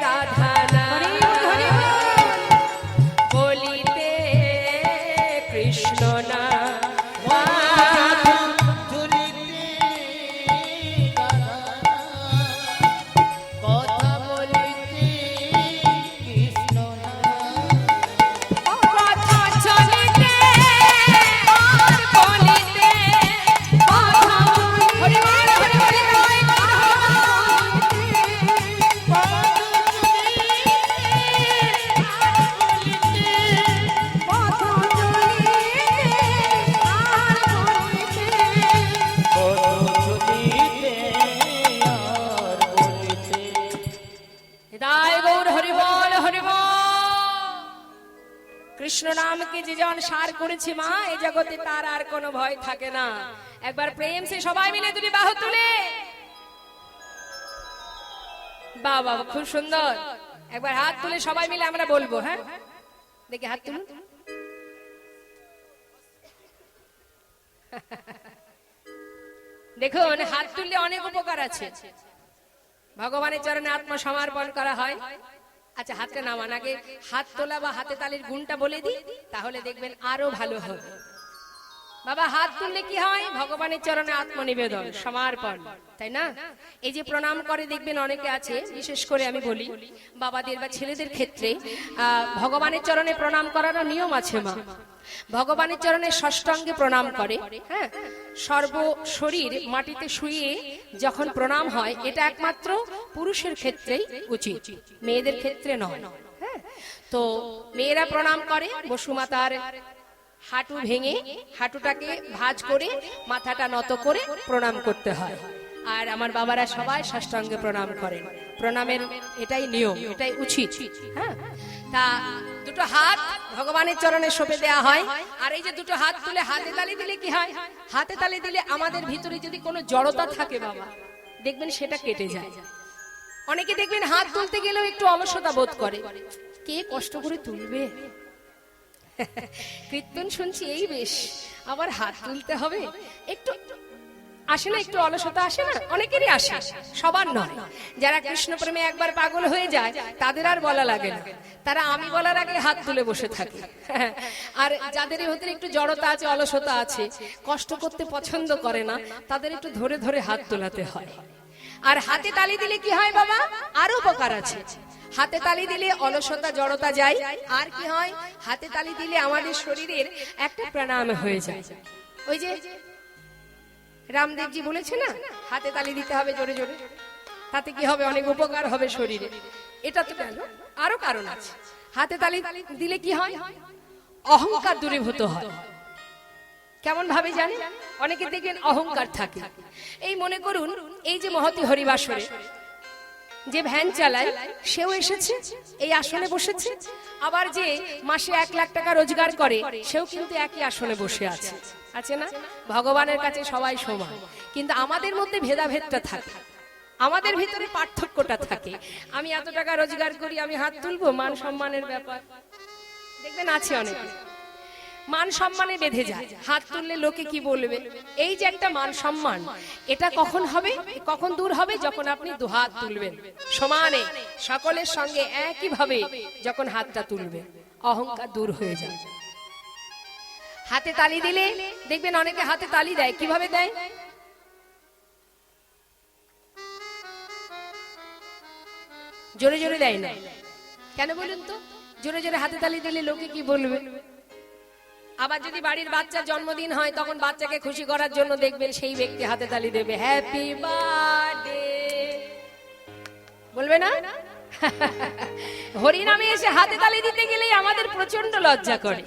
[SPEAKER 1] রাধা নাম, বলিতে কৃষ্ণ নাম।
[SPEAKER 2] কথা বলিতে কৃষ্ণ
[SPEAKER 1] কথা চলিতে আর বলিতে, কথা হরি বল, হরি হরি বল, হৃদয় গৌর হরি বল, হরি বল। কৃষ্ণ নামকে যে জন সার করেছে মা, এই জগতে তার আর কোনো ভয় থাকে না। একবার প্রেম সে সবাই মিলে দুটি বাহু তুলে বাহ বাহ, খুব সুন্দর। একবার হাত তুলে সবাই মিলে আমরা বলবো, হ্যাঁ দেখি হাত তুলুন। দেখুন, হাত তুললে অনেক উপকার আছে। ভগবানের চরণে আত্মসমর্পণ করা হয়। আচ্ছা, হাতটা নামান, আগে হাত তোলা বা হাতে তালির গুণটা বলে দিই, তাহলে দেখবেন আরো ভালো হবে। বাবা, হাত তুললে কি হয়? ভগবানের চরণে আত্মনিবেদন, সমর্পণ, তাই না? এই যে প্রণাম করে, দেখবেন অনেকে আছে, বিশেষ করে আমি বলি বাবাদের বা ছেলেদের ক্ষেত্রে, ভগবানের চরণে প্রণাম করারও নিয়ম আছে। মা ভগবানের চরণে ষষ্ঠাঙ্গে প্রণাম করে, হ্যাঁ, সর্ব শরীর মাটিতে শুয়ে যখন প্রণাম হয়, এটা একমাত্র পুরুষের ক্ষেত্রেই উচিত, মেয়েদের ক্ষেত্রে নয়। হ্যাঁ, তো মেয়েরা প্রণাম করে বসুমাতার হাঁটু ভেঙে, হাঁটুটাকে ভাঁজ করে মাথাটা নত করে প্রণাম করতে হয়। আর আমার বাবারা সবাই ষষ্ঠাঙ্গে প্রণাম করেন। প্রণামের এটাই নিয়ম, এটাই উচিত। হ্যাঁ, তা দুটো হাত ভগবানের চরণে সঁপে দেওয়া হয়। আর এই যে দুটো হাত তুলে হাতে তালি দিলে কি হয়? হাতে তালি দিলে আমাদের ভিতরে যদি কোনো জড়তা থাকে বাবা, দেখবেন সেটা কেটে যায়। অনেকে দেখবেন হাত তুলতে গেলেও একটু অলসতা বোধ করে, কে কষ্ট করে তুলবে, কীর্তন শুনছি এই বেশ, আবার হাত তুলতে হবে, একটু আসে না, একটু অলসতা আসে না? অনেকেরই আসে, সবার নয়। যারা কৃষ্ণ প্রেমে একবার পাগল হয়ে যায় তাদের আর বলা লাগে না, তারা আমি বলার আগে হাত তুলে বসে থাকে। আর যাদের ভিতরে একটু জড়তা আছে, অলসতা আছে, কষ্ট করতে পছন্দ করে না, তাদের একটু ধরে ধরে হাত তোলাতে হয়। আর হাতে তালি দিলে কি হয় বাবা? আরো উপকার আছে। হাতে তালি দিলে অলসতা জড়তা যায়। আর কি হয়? হাতে তালি দিলে আমাদের শরীরের একটা প্রাণায়াম হয়ে যায়। ওই যে রামদেবজি বলেছে না, হাতে তালি দিতে হবে জোরে জোরে, তাতে কি হবে? অনেক উপকার হবে শরীরে। এটা তো গেল, আরো কারণ আছে। হাতে তালি দিলে কি হয়? অহংকার দূরীভূত হয়। কেমন ভাবে জানে? অনেকে দেখবেন অহংকার থাকে। এই মনে করুন, এই যে মহতী হরিবাসরে যে ভ্যান চালায়, সেও এসেছে, এই আসনে বসেছে। আবার যে মাসে 1 লাখ টাকা রোজগার করে, সেও কিন্তু একই আসনে বসে আছে, আছে না? ভগবানের কাছে সবাই সমান, কিন্তু আমাদের মধ্যে ভেদাভেদটা থাকে, আমাদের ভিতরে পার্থক্যটা থাকে। আমি এত টাকা রোজগার করি, আমি হাত তুলবো, মান সম্মানের ব্যাপার দেখবেন আছে অনেকে, মান সম্মানে বেঁধে যায়। হাত তুললে লোকে কি বলবে, এই যে একটা মান সম্মান, এটা কখন হবে, কখন দূর হবে? যখন আপনি দুহাত তুলবেন সমানে সকলের সঙ্গে একই ভাবে, যখন হাতটা তুলবেন, অহংকার দূর হয়ে যায়। হাতে তালি দিলে দেখবেন অনেকে হাতে তালি দেয়, কিভাবে দেয়? জোরে জোরে দেয় না, কেন বলুন তো? জোরে জোরে হাতে তালি দিলে লোকে কি বলবে? আবার যদি বাড়ির বাচ্চার জন্মদিন হয়, তখন বাচ্চাকে খুশি করার জন্য দেখবেন সেই ব্যক্তি হাতে তালি দেবে, হ্যাপি বার্থডে বলবে না? হরি নামে এসে হাতে তালি দিতে গেলেই আমাদের প্রচন্ড লজ্জা করে।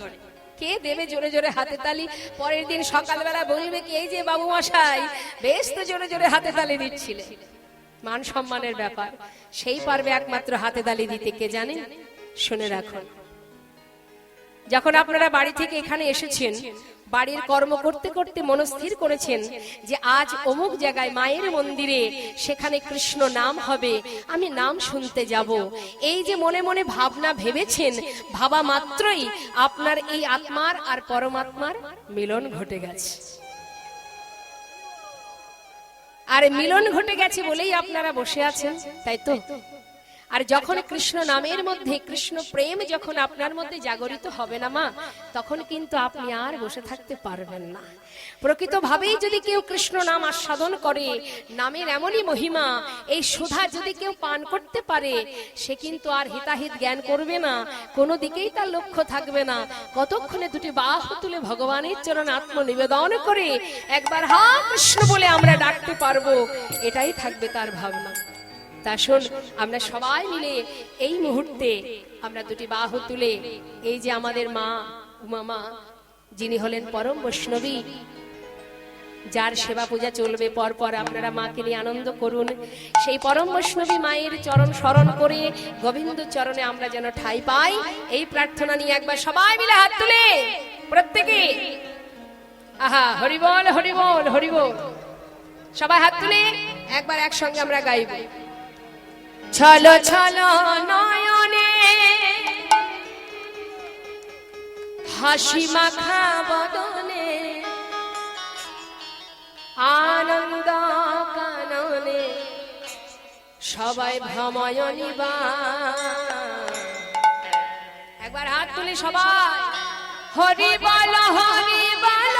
[SPEAKER 1] কে দেবে জোরে জোরে হাতে তালি? পরের দিন সকালবেলা বলবে কি, এই যে বাবু মশাই বেশ তো জোরে জোরে হাতে তালি দিচ্ছিলে। মান সম্মানের ব্যাপার, সেই পারবে একমাত্র হাতে তালি দিতে। কে জানেন? শুনে রাখুন, যখন আপনারা বাড়ি থেকে এখানে এসেছেন, বাড়ির কর্ম করতে করতে মনস্থির করেছেন যে আজ অমুক জায়গায় মায়ের মন্দিরে, সেখানে কৃষ্ণ নাম হবে, আমি নাম শুনতে যাব। এই যে মনে মনে ভাবনা ভেবেছেন, ভাবা মাত্রই আপনার এই আত্মার আর পরমাত্মার মিলন ঘটে গেছে। আর মিলন ঘটে গেছে বলেই আপনারা বসে আছেন, তাই তো? আর যখন কৃষ্ণ নামের মধ্যে কৃষ্ণ প্রেম যখন আপনার মধ্যে জাগরিত হবে না মা, তখন কিন্তু আপনি আর বসে থাকতে পারবেন না। প্রকৃতভাবেই যদি কেউ কৃষ্ণ নাম আস্বাদন করে, নামের এমনই মহিমা, এই সুধা যদি কেউ পান করতে পারে, সে কিন্তু আর হিতাহিত জ্ঞান করবে না, কোনো দিকেই তার লক্ষ্য থাকবে না। কতক্ষণে দুটি বাহু তুলে ভগবানের চরণে আত্মনিবেদন করে একবার হা কৃষ্ণ বলে আমরা ডাকতে পারবো, এটাই থাকবে তার ভাবনা। তা শোন, আমরা সবাই মিলে এই মুহূর্তে আমরা দুটি বাহু তুলে, এই যে আমাদের মা উমা, যিনি হলেন পরম বৈষ্ণবী, যার সেবা পূজা চলবে পরপর, আপনারা মাকে নিয়ে আনন্দ করুন। সেই পরম বৈষ্ণবী মায়ের চরণ স্মরণ করে গোবিন্দ চরণে আমরা যেন ঠাঁই পাই, এই প্রার্থনা নিয়ে একবার সবাই মিলে হাত তুলে প্রত্যেকে, আহা হরি বল হরি বল হরি বল, সবাই হাত তুলে একবার একসঙ্গে আমরা গাইব। ছলো ছলো নয়নে হাসি মাখা বদনে আনন্দ কাননে সবাই ভ্রময়নী বা একবার হাত তুলে সবাই হরি বল হরি বল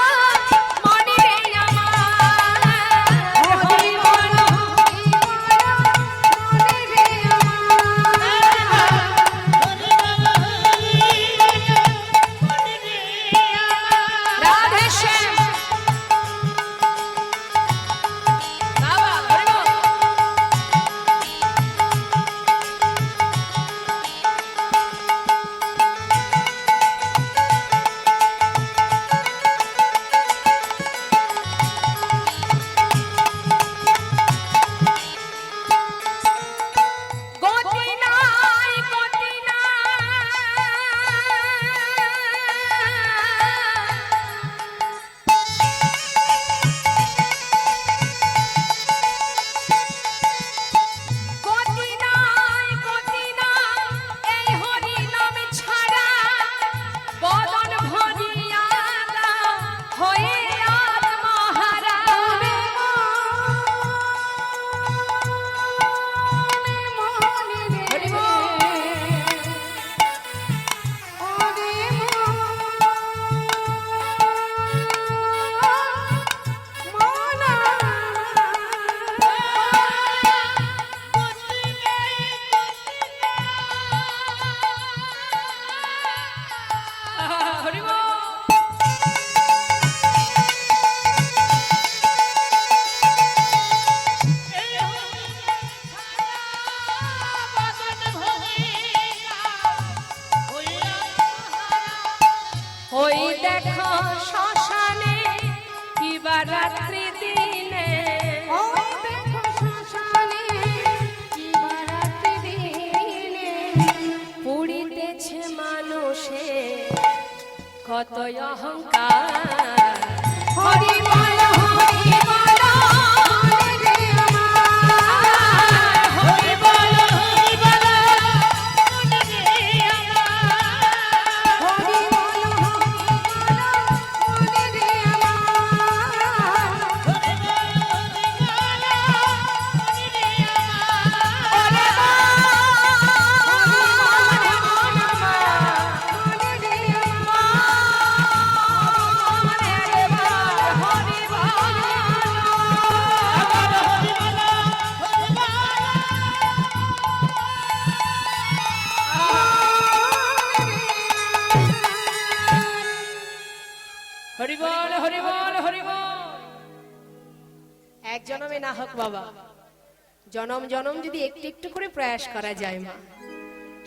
[SPEAKER 1] মনি রে আমার হরি বল মনি রে আমার রাধে শ্যাম বাবা হরি বল গতি নাই গতি নাই গতি নাই এই হরি নাম ছাড়া বদন ভরিয়া হয়ে আত্মহারা হরি বল হরি বল ওই দেখো শ্মশানে কিবা রাত্রি দিনে
[SPEAKER 3] ওই দেখো শ্মশানে কিবা রাত্রি দিনে
[SPEAKER 1] পুড়িতেছে মানুষে কত অহংকার
[SPEAKER 3] হরি বল হরি বল মনি রে আমার
[SPEAKER 1] হরি বল হরি বল মনি রে আমার
[SPEAKER 3] হরি বল মনি রে আমার
[SPEAKER 1] হরি বল হরি বল হরি বল এক জনমে না হোক বাবা জনম জনম যদি একটু একটু করে প্রয়াস করা যায় মা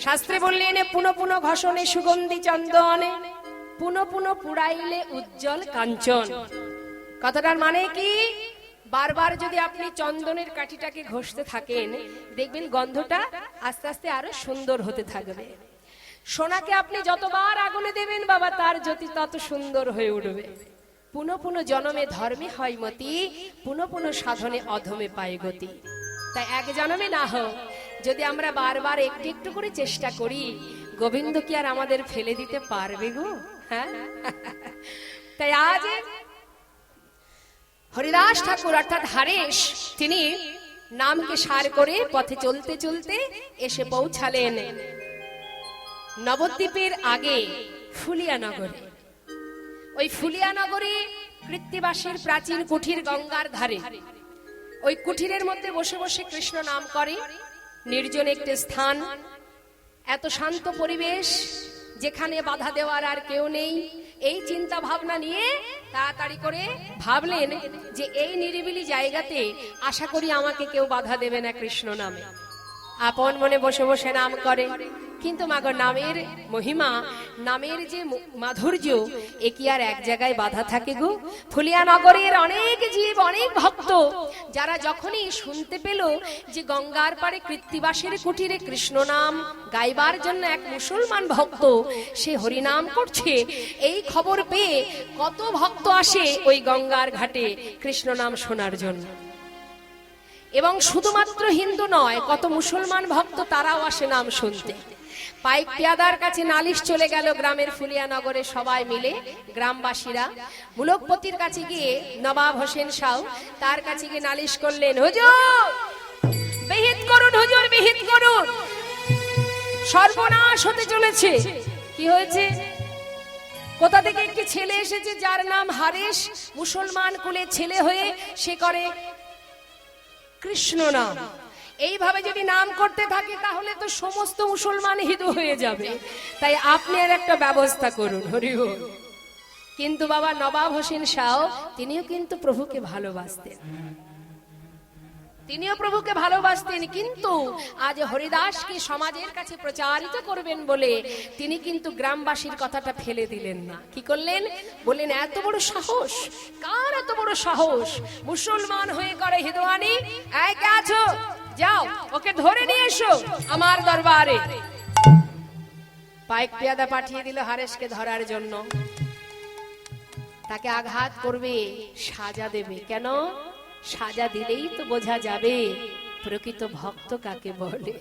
[SPEAKER 1] শাস্ত্রে বললেন পুনঃ পুনঃ ঘষণে সুগন্ধি চন্দনে পুনঃ পুনঃ পুড়াইলে উজ্জ্বল কাঞ্চন কথাটার মানে কি বারবার যদি আপনি চন্দনের কাঠিটাকে ঘষতে থাকেন দেখবেন গন্ধটা আস্তে আস্তে আরো সুন্দর হতে থাকবে সোনাকে আপনি যতবার আগুনে দেবেন বাবা তার জ্যোতি তত সুন্দর হয়ে উঠবে পুনঃ পুনঃ জনমে ধর্মে হয় মতি পুনঃ পুনঃ সাধনে অধমে পায় গতি তাই এক জনমে না হোক যদি আমরা বারবার একটু একটু করে চেষ্টা করি গোবিন্দ কি আর আমাদের ফেলে দিতে পারবে গো হ্যাঁ তাই আজ হরিদাস ঠাকুর অর্থাৎ হারেশ তিনি নামকে সার করে পথে চলতে চলতে এসে পৌঁছালেন নবদ্বীপের আগে ফুলিয়ানগরে ওই ফুলিয়ানগরে কৃত্তিবাসীর প্রাচীন কুঠির গঙ্গার ধারে ওই কুঠিরের মধ্যে বসে বসে কৃষ্ণ নাম করে নির্জন একটি স্থান এত শান্ত পরিবেশ যেখানে বাধা দেওয়ার আর কেউ নেই এই চিন্তা ভাবনা নিয়ে তাড়াতাড়ি করে ভাবলেন যে এই নিরিবিলি জায়গাতে আশা করি আমাকে কেউ বাধা দেবে না কৃষ্ণ নামে আপন মনে বসে বসে নাম করে কিন্তু মাগো নামের মহিমা নামের যে মাধুর্য এ কি আর এক জায়গায় বাধা থাকে গো ফুলিয়ানগরের অনেক জীব অনেক ভক্ত যারা যখনই শুনতে পেল যে গঙ্গার পাড়ে কৃত্তিবাসের কুটিরে কৃষ্ণ নাম গাইবার জন্য এক মুসলমান ভক্ত সে হরিনাম করছে এই খবর পেয়ে কত ভক্ত আসে ওই গঙ্গার ঘাটে কৃষ্ণ নাম শোনার জন্য এবং শুধুমাত্র হিন্দু নয়, কত মুসলমান ভক্ত তারাও আসে নাম শুনতে। পাইক পেয়াদার কাছে নালিশ চলে গেল গ্রামের ফুলিয়ানগরে সবাই মিলে, গ্রামবাসীরা মুলকপতির কাছে গিয়ে নবাব হোসেন শাহ তার কাছে গিয়ে নালিশ করলেন, হুজুর বিহিত করুন, হুজুর বিহিত করুন, সর্বনাশ হতে চলেছে। কি হয়েছে? কোথা থেকে একটি ছেলে এসেছে যার নাম হারেস, মুসলমান কুলে ছেলে হয়ে সে করে কৃষ্ণ নাম। এইভাবে যদি নাম করতে থাকে তাহলে তো সমস্ত মুসলমান হিন্দু হয়ে যাবে, তাই আপনি এর একটা ব্যবস্থা করুন। হরি বল। কিন্তু বাবা নবাব হোসেন শাহ তিনিও কিন্তু প্রভুকে ভালোবাসতেন, তিনিও প্রভুকে ভালোবাসতেন, কিন্তু আজ হরিদাসকে সমাজের কাছে প্রচারিত করবেন বলে তিনি কিন্তু গ্রামবাসীর কথাটা ফেলে দিলেন না। কি করলেন? বললেন, এত বড় সাহস, কার এত বড় সাহস, মুসলমান হয়ে করে হিন্দুয়ানি? এই কে আছো, যাও ওকে ধরে নিয়ে এসো আমার দরবারে। পাইক পেয়াদা পাঠিয়ে দিল হারেসকে ধরার জন্য। তাকে আঘাত করবে, সাজা দেবে। কেন? সাজা দিলেই তো বোঝা যাবে প্রকৃত ভক্ত কাকে বলে।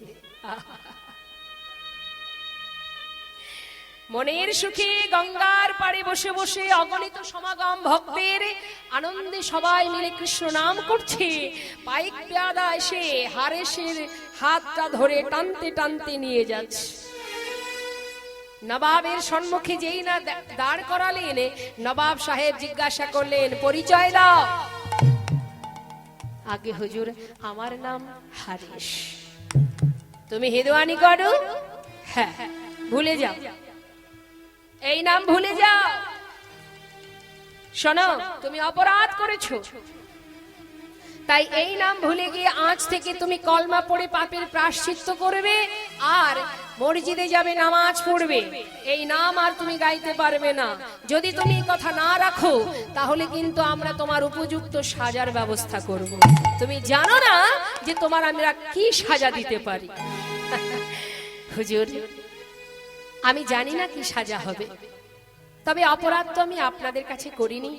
[SPEAKER 1] মনের সুখে গঙ্গার পাড়ে বসে বসে অগণিত সমাগম ভক্তের আনন্দে সবাই মিলে কৃষ্ণ নাম করছে। পাইক পেয়াদা এসে হারেসের হাতটা ধরে টানতে টানতে নিয়ে যাচ্ছে। নবাবের সম্মুখে যেই না দাঁড় করালেন, নবাব সাহেব জিজ্ঞাসা করলেন, পরিচয় দাও। আগে হুজুর, আমার নাম হারেস। তুমি হিন্দুয়ানি করো? হ্যাঁ। ভুলে যাও, এই নাম ভুলে যাও। শোনো, তুমি অপরাধ করেছো, তাই এই নাম ভুলে গিয়ে আজ থেকে তুমি কলমা পড়ে পাপের প্রায়শ্চিত্ত করবে আর মসজিদে যাবে, নামাজ পড়বে। এই নাম আর তুমি গাইতে পারবে না। যদি তুমি এই কথা না রাখো তাহলে কিন্তু আমরা তোমার উপযুক্ত সাজার ব্যবস্থা করব। তুমি জানো না যে তোমার আমরা কি সাজা দিতে পারি। হুজুর, আমি জানি না কি সাজা হবে, তবে অপরাধ তো আমি আপনাদের কাছে করিনি।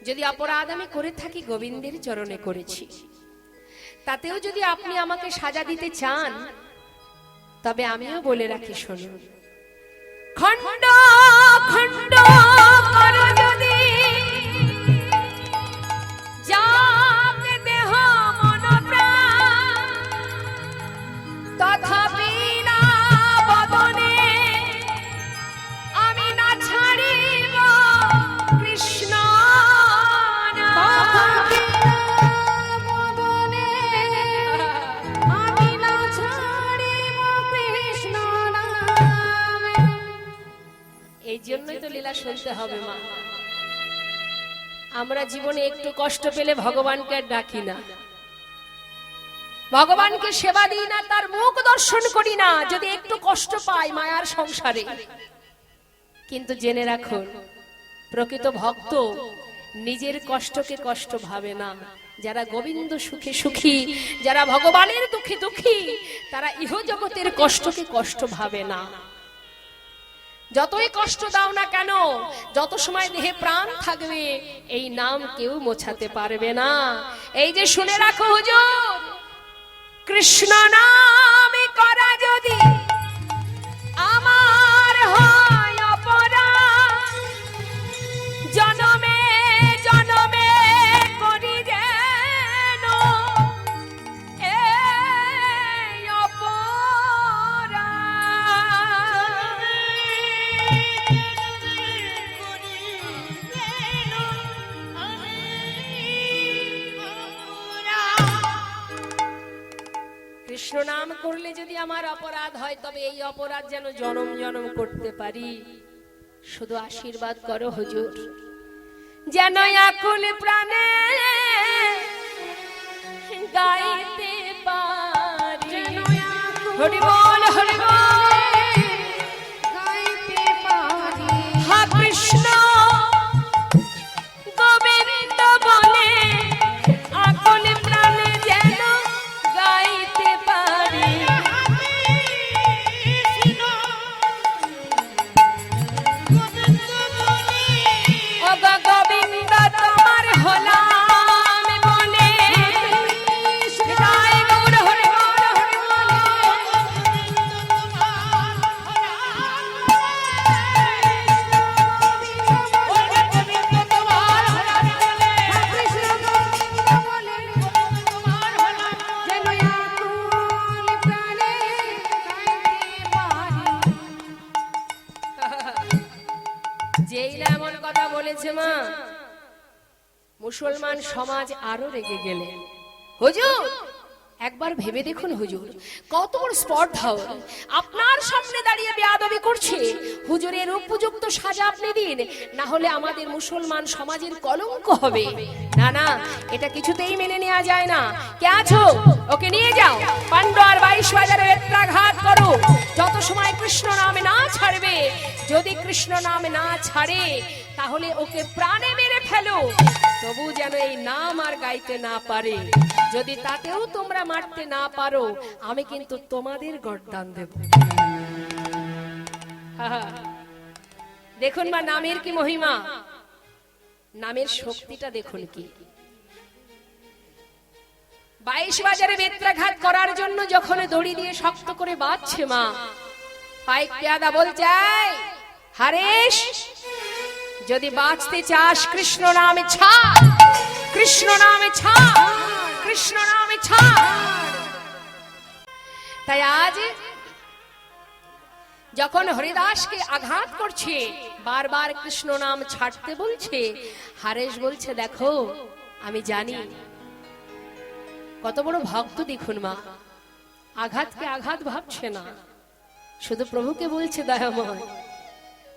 [SPEAKER 1] যদি অপরাধ আমি করে থাকি গোবিন্দের চরণে করেছি, তাতেও যদি আপনি আমাকে সাজা দিতে চান তবে আমিও বলে রাখি, শুনুন। খণ্ড খণ্ড করো যদি যাবে দেহ মন প্রাণ, তথাপি না বদনে আমি না ছাড়িব কৃষ্ণ নাম। এই জন্যই তো লীলা শুনতে হবে মা। আমরা জীবনে একটু কষ্ট পেলে ভগবানকে আর ডাকি না, ভগবানকে সেবা দিই না, তার মুখ দর্শন করি না যদি একটু কষ্ট পাই মায়ার সংসারে। কিন্তু জেনে রাখুন, প্রকৃত ভক্ত নিজের কষ্টকে কষ্ট ভাবে না। যারা গোবিন্দ সুখে সুখী, যারা ভগবানের দুঃখে দুঃখী, তারা ইহ জগতের কষ্টকে কষ্ট ভাবে না। যতই কষ্ট দাও না কেন, যত সময় দেহে প্রাণ থাকবে এই নাম কেউ মোছাতে পারবে না। এই যে শুনে রাখো হুজুর, কৃষ্ণ নাম করা যদি আমার হয় অপরাধ, জনমে জনমে করি যেন এই অপরাধ। কৃষ্ণ নাম করলে যদি আমার অপরাধ হয় তবে এই অপরাধ যেন জনম জনম করতে পারি। শুধু আশীর্বাদ করো হুজুর, যেন আকুল প্রাণে গাইতে পারি। হরি বল হরি বল,
[SPEAKER 3] গাইতে পারি।
[SPEAKER 1] হা কৃষ্ণ গোবিন্দ বলে আকুল প্রাণে যেন গাইতে পারি। গোবিন্দ তোমার হলাম বলে কথা বলেছে মা, মুসলমান সমাজ আরো রেগে গেলে। হুজুর একবার ভেবে দেখুন হুজুর, কত বড় স্পর্ধা! আপনার সামনে দাঁড়িয়ে বেয়াদবি করছে, হুজুরের উপযুক্ত সাজা আপনি দিন, না হলে আমাদের মুসলমান সমাজের কলঙ্ক হবে। না না, এটা কিছুতেই মেনে নেওয়া যায় না। কে আছো? ওকে নিয়ে যাও, পান্ডুয়ার 22 বাজারে বেত্রাঘাত করো, যত সময় কৃষ্ণ নামে না ছাড়বে। যদি কৃষ্ণ নামে না ছাড়ে তাহলে ওকে প্রাণে মেরে ফেলো, তবু যেন এই নাম আর গাইতে না পারে। যদি তাতেও তোমরা মারতে না পারো, আমি কিন্তু তোমাদের গর্দান দেব। দেখুন মা, নামের কি মহিমা, নামের শক্তিটা দেখুন কি। 22 বাজারে বেত্রাঘাত করার জন্য যখন দড়ি দিয়ে শক্ত করে বাঁধছে মা, পাইক পেয়াদা বলছে, হারেশ, যদি বাঁচতে চাস কৃষ্ণ নামে ছাড়, কৃষ্ণ নামে ছাড়, কৃষ্ণ নামে ছাড়। তাই আজ যখন হরিদাসকে আঘাত করছে, বারবার কৃষ্ণ নাম ছাড়তে বলছে, হারেশ বলছে, দেখো আমি জানি কত বড় ভক্ত। দেখুন মা, আঘাতকে আঘাত ভাবছে না, শুধু প্রভুকে বলছে, দয়াময়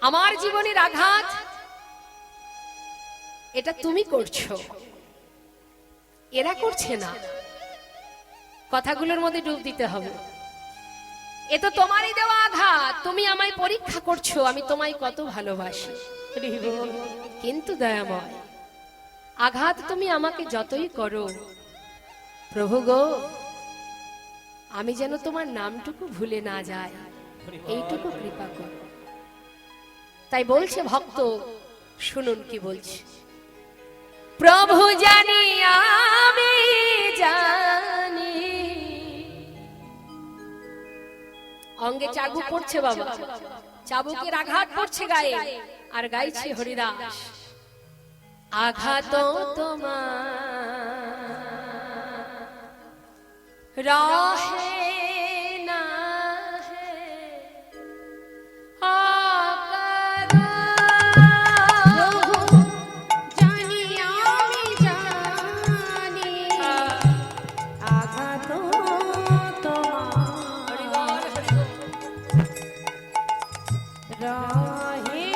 [SPEAKER 1] আমার জীবনের আঘাত এটা তুমি করছো, এরা করছে না। কথাগুলোর মধ্যে ডুব দিতে হবে। এ তো তোমারই দেওয়া আঘাত, তুমি আমায় পরীক্ষা করছো, আমি তোমায় কত ভালোবাসি। কিন্তু দয়াময়, আঘাত তুমি আমাকে যতই করো, প্রভু গো, আমি যেন তোমার নামটুকু ভুলে না যাই, এইটুকু কৃপা করো। তাই বলছে ভক্ত, শুনুন কি বলছে। প্রভু জানি আমি জানি, অঙ্গে চাবুক পড়ছে বাবা, চাবুকের আঘাত পড়ছে গায়ে, আর গাইছে হরিদাস, আঘাত তোমার রাহে না হে
[SPEAKER 3] জানি আমি জানি, আঘাত তোমার রাহে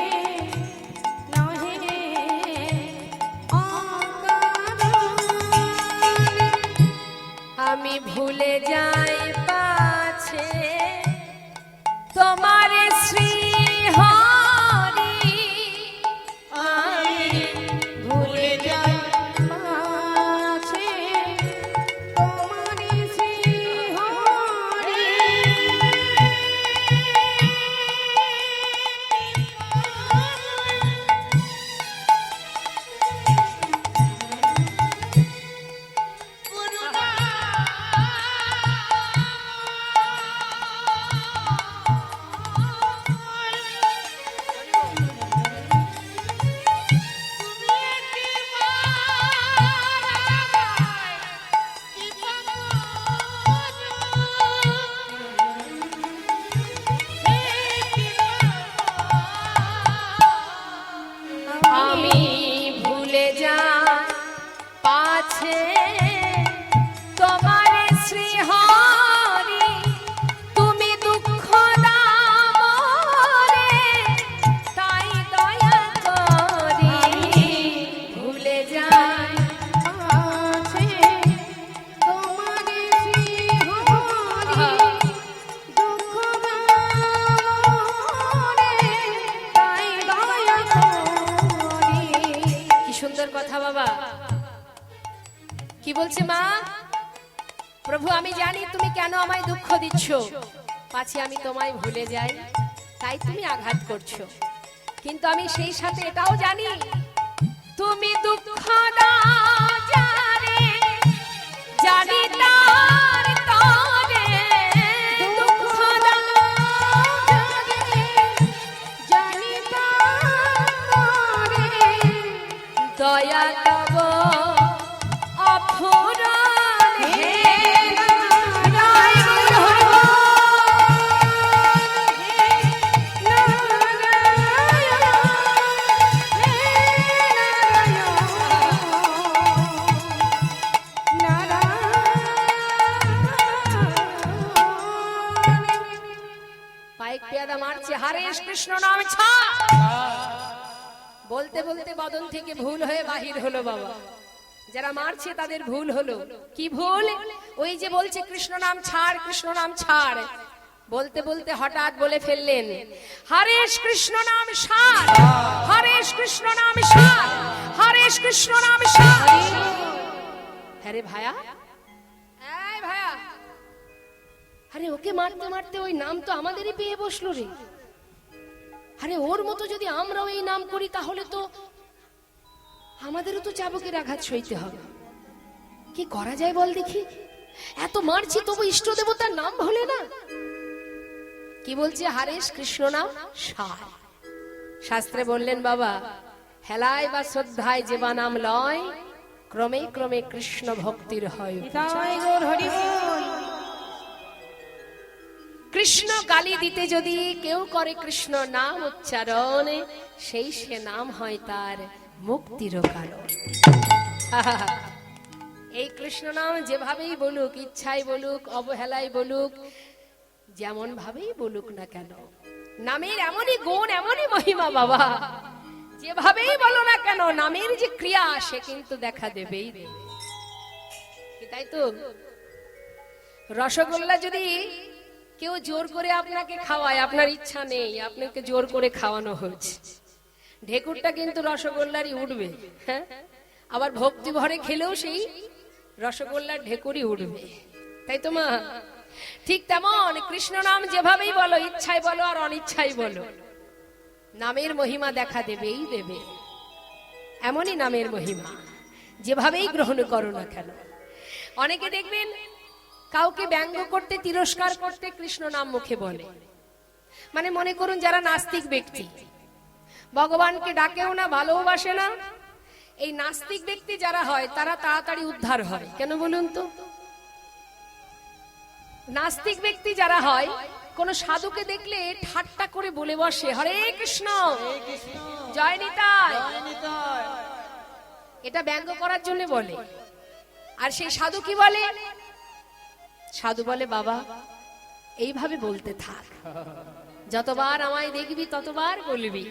[SPEAKER 3] নাহে
[SPEAKER 1] আমি ভুলে যাই পাছে তোমার শ্রী হরি, আমি
[SPEAKER 3] ভুলে যাই পাছে তোমার শ্রী হরি।
[SPEAKER 1] আমি ভুলে যাই পাছে তোমার শ্রী হরি, তুমি দুঃখ দাও মোরে, তাই দয়া করি ভুলে যাই
[SPEAKER 3] আছে তোমার শ্রী হরি, দুঃখ দাও রে, তাই দয়া করি।
[SPEAKER 1] কি সুন্দর কথা বাবা। কি বলছে মা? প্রভু আমি জানি তুমি কেন আমায় দুঃখ দিচ্ছ, পাছে আমি তোমায় ভুলে যাই, তাই তুমি আঘাত করছো। কিন্তু আমি সেই সাথে এটাও জানি, তুমি দুঃখ দাও যারে, জানি তার তরে দুঃখ দাও
[SPEAKER 3] জানি জানি তারে,
[SPEAKER 1] দয়া তব অফুরান হে নারায়ণ হরি বল।
[SPEAKER 3] নারায়ণ হে
[SPEAKER 1] কয়েক পেয়াদা মারছে, হরে কৃষ্ণ নাম ছাড়। বলতে বলতে বদন থেকে ভুল হয়ে বাহির হলো বাবা। যারা মারছে তাদের ভুল হলো। কি ভুল? ওই যে বলছে কৃষ্ণ নাম ছাড়, কৃষ্ণ নাম ছাড়, বলতে বলতে হঠাৎ বলে ফেললেন হরে কৃষ্ণ নাম ছাড়, হরে কৃষ্ণ নাম ছাড়, হরে কৃষ্ণ নাম ছাড়। হ্যাঁ ভাইয়া, এই ভাইয়া, আরে ওকে মারতে মারতে ওই নাম তো আমাদেরই পেয়ে বসলো রে। আরে ওর মতো যদি আমরাও এই নাম করি তাহলে তো আমাদেরও তো চাবুকের আঘাত সইতে হবে। কি করা যায় বল দেখি? এত মারছি তবু ইষ্ট দেবতার নাম ভোলে না। কি বলছে? হরে কৃষ্ণ নাম সার। শাস্ত্রে বললেন বাবা, হেলায় বা শ্রদ্ধায় যে বা নাম লয়, ক্রমে ক্রমে কৃষ্ণ ভক্তির হয়। কৃষ্ণ গালি দিতে যদি কেউ করে কৃষ্ণ নাম উচ্চারণ, সেই সে নাম হয় তার মুক্তির কারণ। এই কৃষ্ণ নাম যেভাবেই বলুক, ইচ্ছাই বলুক, অবহেলায় বলুক, যেমন ভাবেই বলুক না কেন, নামের এমনই গুণ, এমনই মহিমা বাবা। যেভাবেই বলো না কেন, নামের যে ক্রিয়া সে কিন্তু দেখা দেবেই দেবে। তাই তো রসগোল্লা যদি কেউ জোর করে আপনাকে খাওয়ায়, আপনার ইচ্ছা নেই, আপনাকে জোর করে খাওয়ানো হচ্ছে, ঢেকুরটা কিন্তু রসগোল্লারই উঠবে। হ্যাঁ, আবার ভক্তি ভরে খেলেও সেই রসগোল্লার ঢেকুরই উঠবে। তাই তো মা? ঠিক তেমন কৃষ্ণ নাম যেভাবেই বলো, ইচ্ছাই বলো আর অনিচ্ছাই বলো, নামের মহিমা দেখা দেবেই দেবে। এমনই নামের মহিমা, যেভাবেই গ্রহণ করো না কেন। অনেকে দেখবেন কাউকে ব্যঙ্গ করতে, তিরস্কার করতে কৃষ্ণ নাম মুখে বলে। মানে মনে করুন যারা নাস্তিক ব্যক্তি, ভগবানকে ডাকেও না, ভালোবাসে না, এই নাস্তিক ব্যক্তি যারা হয় তারা তাড়াতাড়ি উদ্ধার হয়। কেন বলুন তো? নাস্তিক ব্যক্তি যারা হয়, কোন সাধুকে দেখলে ঠাট্টা করে বলে বসে হরে কৃষ্ণ, জয় নিতাই, এটা ব্যঙ্গ করার জন্য বলে। আর সেই সাধু কি বলে? সাধু বলে বাবা এইভাবে বলতে থাক, যতবার আমায় দেখবি ততবার বলবি,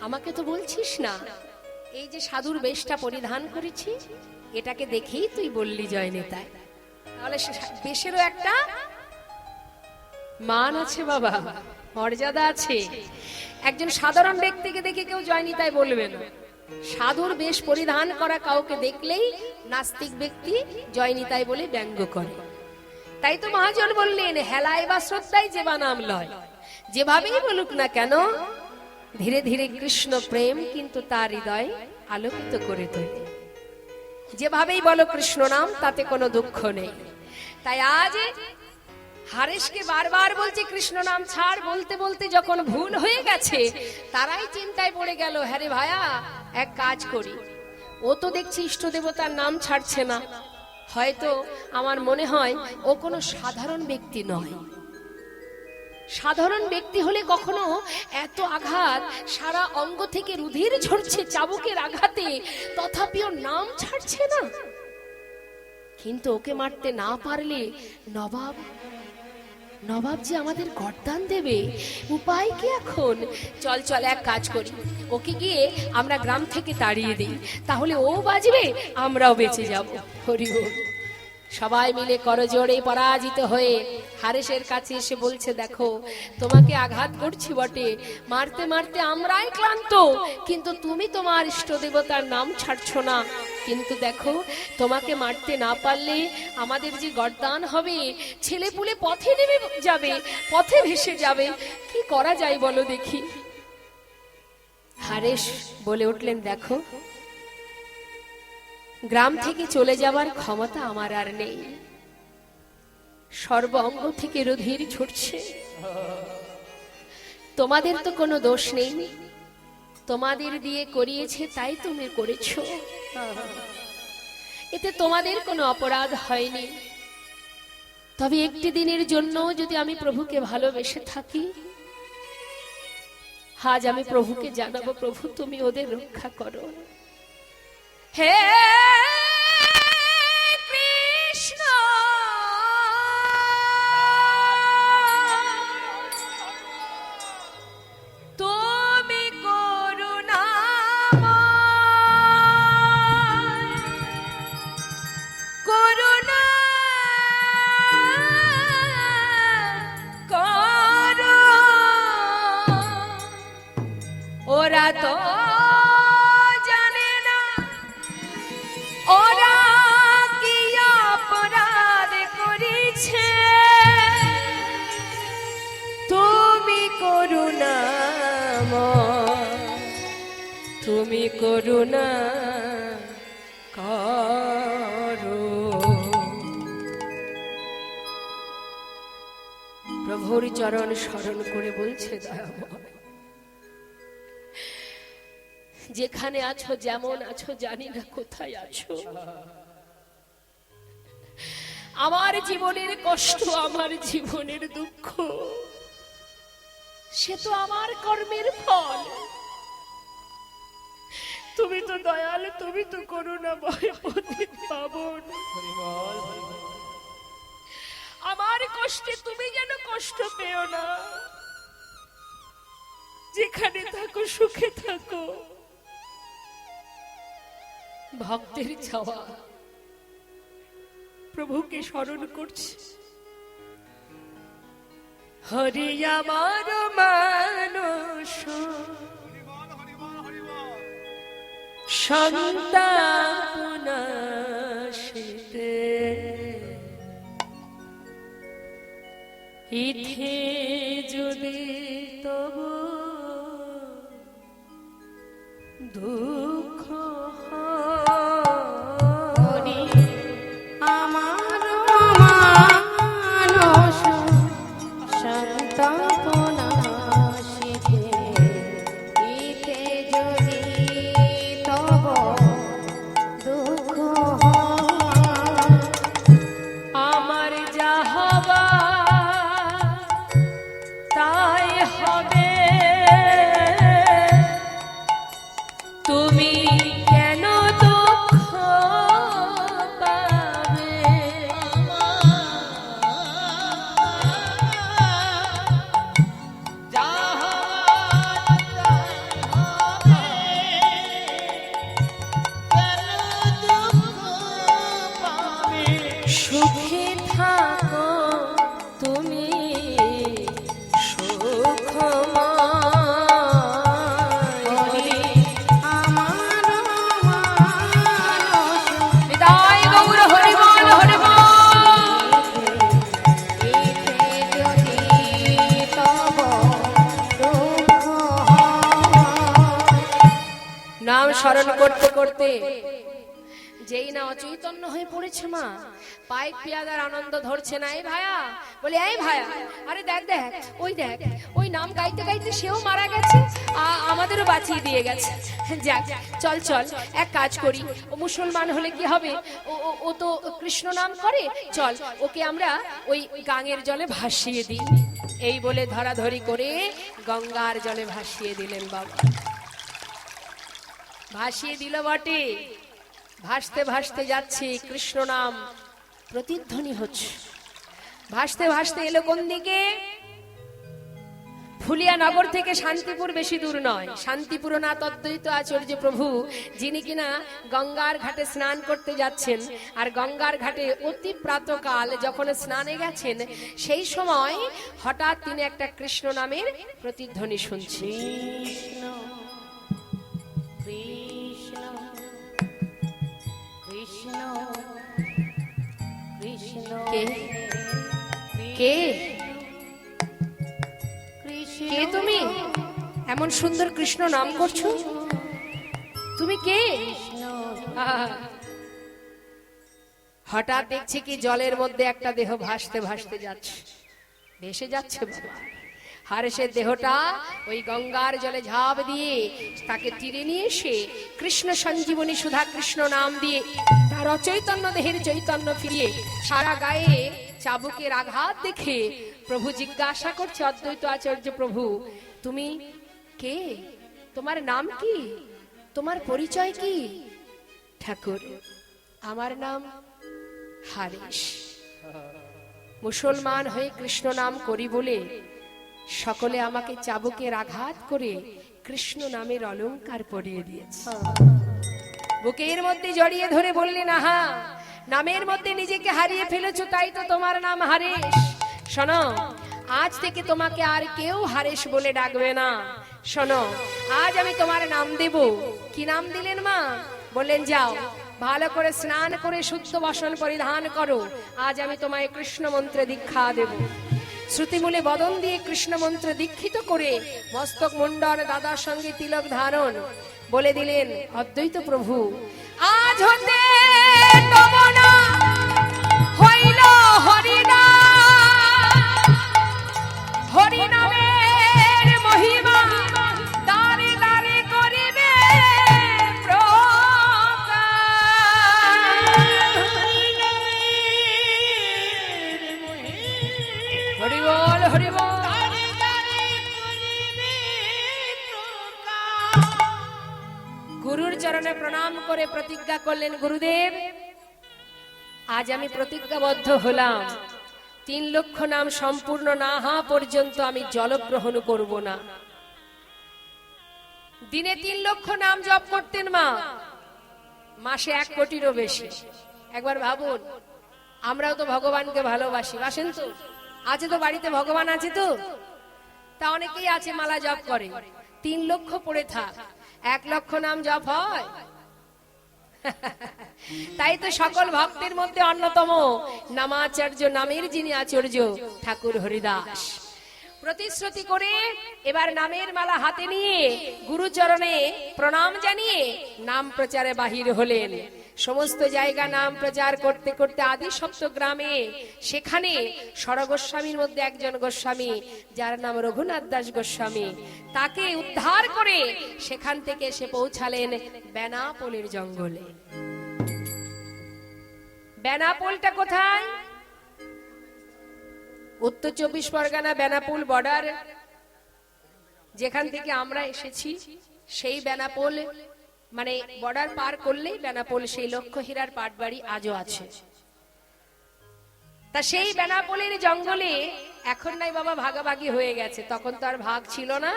[SPEAKER 1] আমাকে তো বলছিস না। এই যে সাধুর বেশটা পরিধান করেছি, এটাকে দেখেই তুই বললি জয় নিতাই। তাহলে বেশেরও একটা মান আছে বাবা, মর্যাদা আছে। একজন সাধারণ ব্যক্তিকে দেখে কেউ জয় নিতাই বলবে না। সাধুর বেশ পরিধান করা কাউকে দেখলেই নাস্তিক ব্যক্তি জয় নিতাই বলে ব্যঙ্গ করে। তাই তো মহাজন বললেন হেলায় বা শ্রদ্ধায় যে বা নাম লয়, যেভাবেই বলুক না কেন, ধীরে ধীরে কৃষ্ণ প্রেম কিন্তু তার হৃদয় আলোকিত করে তোলে। যেভাবেই বলো কৃষ্ণ নাম, তাতে কোনো দুঃখ নেই। তাই আজ হারেশকে বারবার বলছে কৃষ্ণ নাম ছাড়, বলতে বলতে যখন ভুল হয়ে গেছে, তারাই চিন্তায় পড়ে গেল, হ্যাঁ রে ভাইয়া এক কাজ করি, ও তো দেখছি ইষ্ট দেবতার নাম ছাড়ছে না, হয়তো আমার মনে হয় ও কোনো সাধারণ ব্যক্তি নয়। সাধারণ ব্যক্তি হলে কখনো এত আঘাত, সারা অঙ্গ থেকে রুধির ঝরছে চাবুকের আঘাতে, তথাপিও নাম ছাড়ছে না। কিন্তু ওকে মারতে না পারলে নবাব যে আমাদের গর্দান দেবে, উপায় কি এখন? চল চল এক কাজ করি, ওকে গিয়ে আমরা গ্রাম থেকে তাড়িয়ে দিই, তাহলে ও বাঁচবে, আমরাও বেঁচে যাব। হরি বল। সবাই মিলে করজোড়ে পরাজিত হয়ে হারেশের কাছে এসে বলছে, দেখো তোমাকে আঘাত করছি বটে, মারতে মারতে আমরাই ক্লান্ত, কিন্তু তুমি তোমার ইষ্ট দেবতার নাম ছাড়ছো না। কিন্তু দেখো তোমাকে মারতে না পারলে আমাদের যে গর্দান হবে, ছেলে পুলে পথে নেমে যাবে, পথে ভেসে যাবে, কি করা যায় বলো দেখি। হারেশ বলে উঠলেন, দেখো গ্রাম থেকে চলে যাবার ক্ষমতা আমার আর নেই, সর্ব অঙ্গ থেকে রুধির ছুটছে, তোমাদের তো কোনো দোষ নেই, তোমাদের দিয়ে করিয়েছে তাই তুমি করেছো, এতে তোমাদের কোনো অপরাধ হয়নি। তবে একটি দিনের জন্য যদি আমি প্রভুকে ভালোবেসে থাকি, আজ আমি প্রভুকে জানাবো, প্রভু তুমি ওদের রক্ষা করো। হে কৃষ্ণ ওরা তো জানে না ওরা কি অপরাধ করেছে, তুমি করুণাময়, তুমি করুণা করো। প্রভুর চরণ স্মরণ করে বলছে দয়াময়, যেখানে আছো যেমন আছো জানি না কোথায় আছো, আমার জীবনের কষ্ট আমার জীবনের দুঃখ সে তো আমার কর্মের ফল। তুমি তো দয়াল, তুমি তো করুণাময় পতিত পাবন, আমার কষ্টে তুমি যেন কষ্ট পেও না, যেখানে থাকো সুখে থাকো। ভক্তের চাওয়া প্রভুকে স্মরণ করছে, হরি আমার মানস সন্তাপনাশিতে ইথে যদি তব দুঃখ
[SPEAKER 3] হরি আমার মানস সন্তাপনাশিতে ইতে যদি তব দুঃখ হয়,
[SPEAKER 1] আমার যা হবা তাই হবে, তুমি কেন দুঃখ পাবে। সুখে থাকো তুমি সুখময়।
[SPEAKER 3] আমার মানস
[SPEAKER 1] বিদায় গৌর হরি বল হরি বল।
[SPEAKER 3] ইতে যদি তব দুঃখ হয়,
[SPEAKER 1] নাম স্মরণ করতে করতে যেই না অচৈতন্য হয়ে পড়েছে মা, পাইক পিয়াদার আনন্দ ধরছে না। এই ভায়া বলে, এই ভায়া, আরে দেখ দেখ ওই দেখ, ওই নাম গাইতে গাইতে সেও মারা গেছে, আমাদেরও বাঁচিয়ে দিয়ে গেছে। যাক চল চল এক কাজ করি, ও মুসলমান হলে কি হবে, ও তো কৃষ্ণ নাম করে, চল ওকে আমরা ওই গাঙের জলে ভাসিয়ে দিই। এই বলে ধরাধরি করে গঙ্গার জলে ভাসিয়ে দিলেন বাবা। ভাসিয়ে দিল বটে, ভাসতে ভাসতে যাচ্ছে, কৃষ্ণ নাম প্রতিধ্বনি হচ্ছে। ভাসতে ভাসতে এলো কোন দিকে? ফুলিয়া নগর থেকে শান্তিপুর বেশি দূর নয়। শান্তিপুরনাথ অদ্বৈত আচার্য প্রভু, যিনি কিনা গঙ্গার ঘাটে স্নান করতে যাচ্ছেন, আর গঙ্গার ঘাটে অতি প্রাতকাল যখন স্নানে গেছেন, সেই সময় হঠাৎ তিনি একটা কৃষ্ণ নামের প্রতিধ্বনি শুনছেন।
[SPEAKER 2] কৃষ্ণ কৃষ্ণ কৃষ্ণ
[SPEAKER 1] কে কে
[SPEAKER 2] কৃষ্ণ
[SPEAKER 1] কে তুমি? এমন সুন্দর কৃষ্ণ নাম করছো, তুমি কে? আহা। হঠাৎ দেখছি কি জলের মধ্যে একটা দেহ ভাসতে ভাসতে যাচ্ছে, ভেসে যাচ্ছে বাবা। আর সে দেহটা ওই গঙ্গার জলে ঝাঁপ দিয়ে তাকে তীরে নিয়ে এসে কৃষ্ণ সঞ্জীবনী সুধা কৃষ্ণ নাম দিয়ে তার অচৈতন্য দেহের চৈতন্য ফিরিয়ে সারা গায়ে চাবুকের আঘাত দেখে প্রভু জিজ্ঞাসা করছে অদ্বৈত আচার্য প্রভু, তুমি কে? তোমার নাম কি? তোমার পরিচয় কি? ঠাকুর, আমার নাম হারিস। মুসলমান হয়ে কৃষ্ণ নাম করি বলে সকলে আমাকে চাবুকের আঘাত করে কৃষ্ণ নামের অলংকার পরিয়ে দিয়েছে। বুকের মধ্যে জড়িয়ে ধরে বললেন, আহা, নামের মধ্যে নিজেকে হারিয়ে ফেলেছো, তাই তো তোমার নাম হারিস। শোনো, আজ থেকে তোমাকে আর কেউ হারেস বলে ডাকবে না। শোনো, আজ আমি তোমার নাম দেব। কি নাম দিলেন মা? বললেন যাও ভালো করে স্নান করে শুদ্ধ বসন পরিধান করো, আজ আমি তোমায় কৃষ্ণ মন্ত্রে দীক্ষা দেব। শ্রুতিমূলে বদন দিয়ে কৃষ্ণ মন্ত্রে দীক্ষিত করে মস্তক মুন্ডন দাদার সঙ্গে তিলক ধারণ বলে দিলেন, অদ্বৈত প্রভু আজ হতে তমনা হইল হরিনাম, হরিনামের মহিমা দাঁড়ে দাঁড়ে করিবে হরি বল হরি বল। গুরুর চরণে প্রণাম করে প্রতিজ্ঞা করলেন, গুরুদেব আজ আমি প্রতিজ্ঞাবদ্ধ হলাম 3 লক্ষ নাম সম্পূর্ণ না হওয়া পর্যন্ত আমি জলগ্রহণ করব না। দিনে 3 লক্ষ নাম জপ করতেন মা, মাসে 1 কোটিরও বেশি। একবার ভাবুন, আমরাও তো ভগবানকে ভালোবাসি, বাসেন তো? আছে তো বাড়িতে ভগবান আছে তো? তা অনেকেই আছে মালা জপ করে, 3 লক্ষ পড়ে থাক, 1 লক্ষ নাম জপ হয়? তাই তো সকল ভক্তের মধ্যে অন্যতম নামাচার্য, নামের যিনি আচার্য ঠাকুর হরিদাস প্রতিশ্রুতি করে এবার নামের মালা হাতে নিয়ে গুরুচরণে প্রণাম জানিয়ে নাম প্রচারে বাহির হলেন। সমস্ত জায়গা নাম প্রচার করতে করতে আদি সপ্ত গ্রামে সেখানে সরগোস্বামীর মধ্যে একজন গোস্বামী যার নাম রঘুনাথ দাস গোস্বামী, তাকে উদ্ধার করে সেখান থেকে এসে পৌঁছালেন বেনাপোলের জঙ্গলে। বেনাপোলটা কোথায়? উত্তর 24 পরগনা বেনাপোল বর্ডার, যেখান থেকে আমরা এসেছি সেই বেনাপোল, মানে বর্ডার পার করলেই বেনাপোল, সেই লক্ষ্য হীরার পাটবাড়ি আজও আছে। তা সেই বেনাপোলের জঙ্গলে এখন নাই বাবা, ভাগাভাগি হয়ে গেছে, তখন তো আর ভাগ ছিল না।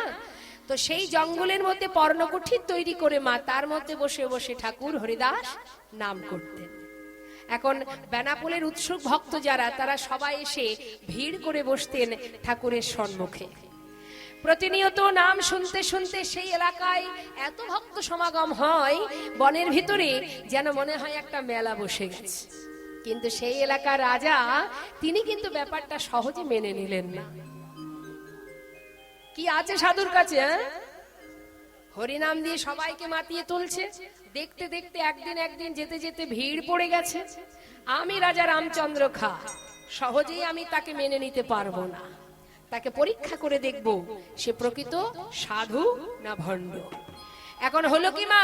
[SPEAKER 1] তো সেই জঙ্গলের মধ্যে পর্ণকুঠির তৈরি করে মা তার মধ্যে বসে বসে ঠাকুর হরিদাস নাম করতেন। এখন বেনাপোলের উৎসুক ভক্ত যারা, তারা সবাই এসে ভিড় করে বসতেন ঠাকুরের সম্মুখে। প্রতিনিয়ত নাম শুনতে শুনতে সেই এলাকায় এত ভক্ত সমাগম হয়, বনের ভিতরে যেন মনে হয় একটা মেলা বসে গেছে। কিন্তু সেই এলাকার রাজা তিনি কিন্তু ব্যাপারটা সহজে মেনে নিলেন না। কি আছে সাধুর কাছে? হরিনাম দিয়ে সবাইকে মাতিয়ে তুলছে, দেখতে দেখতে একদিন যেতে যেতে ভিড় পড়ে গেছে। আমি রাজা রামচন্দ্র খা, সহজেই আমি তাকে মেনে নিতে পারবো না, তাকে পরীক্ষা করে দেখব সে প্রকৃত সাধু না ভণ্ড। এখন হলো কি মা,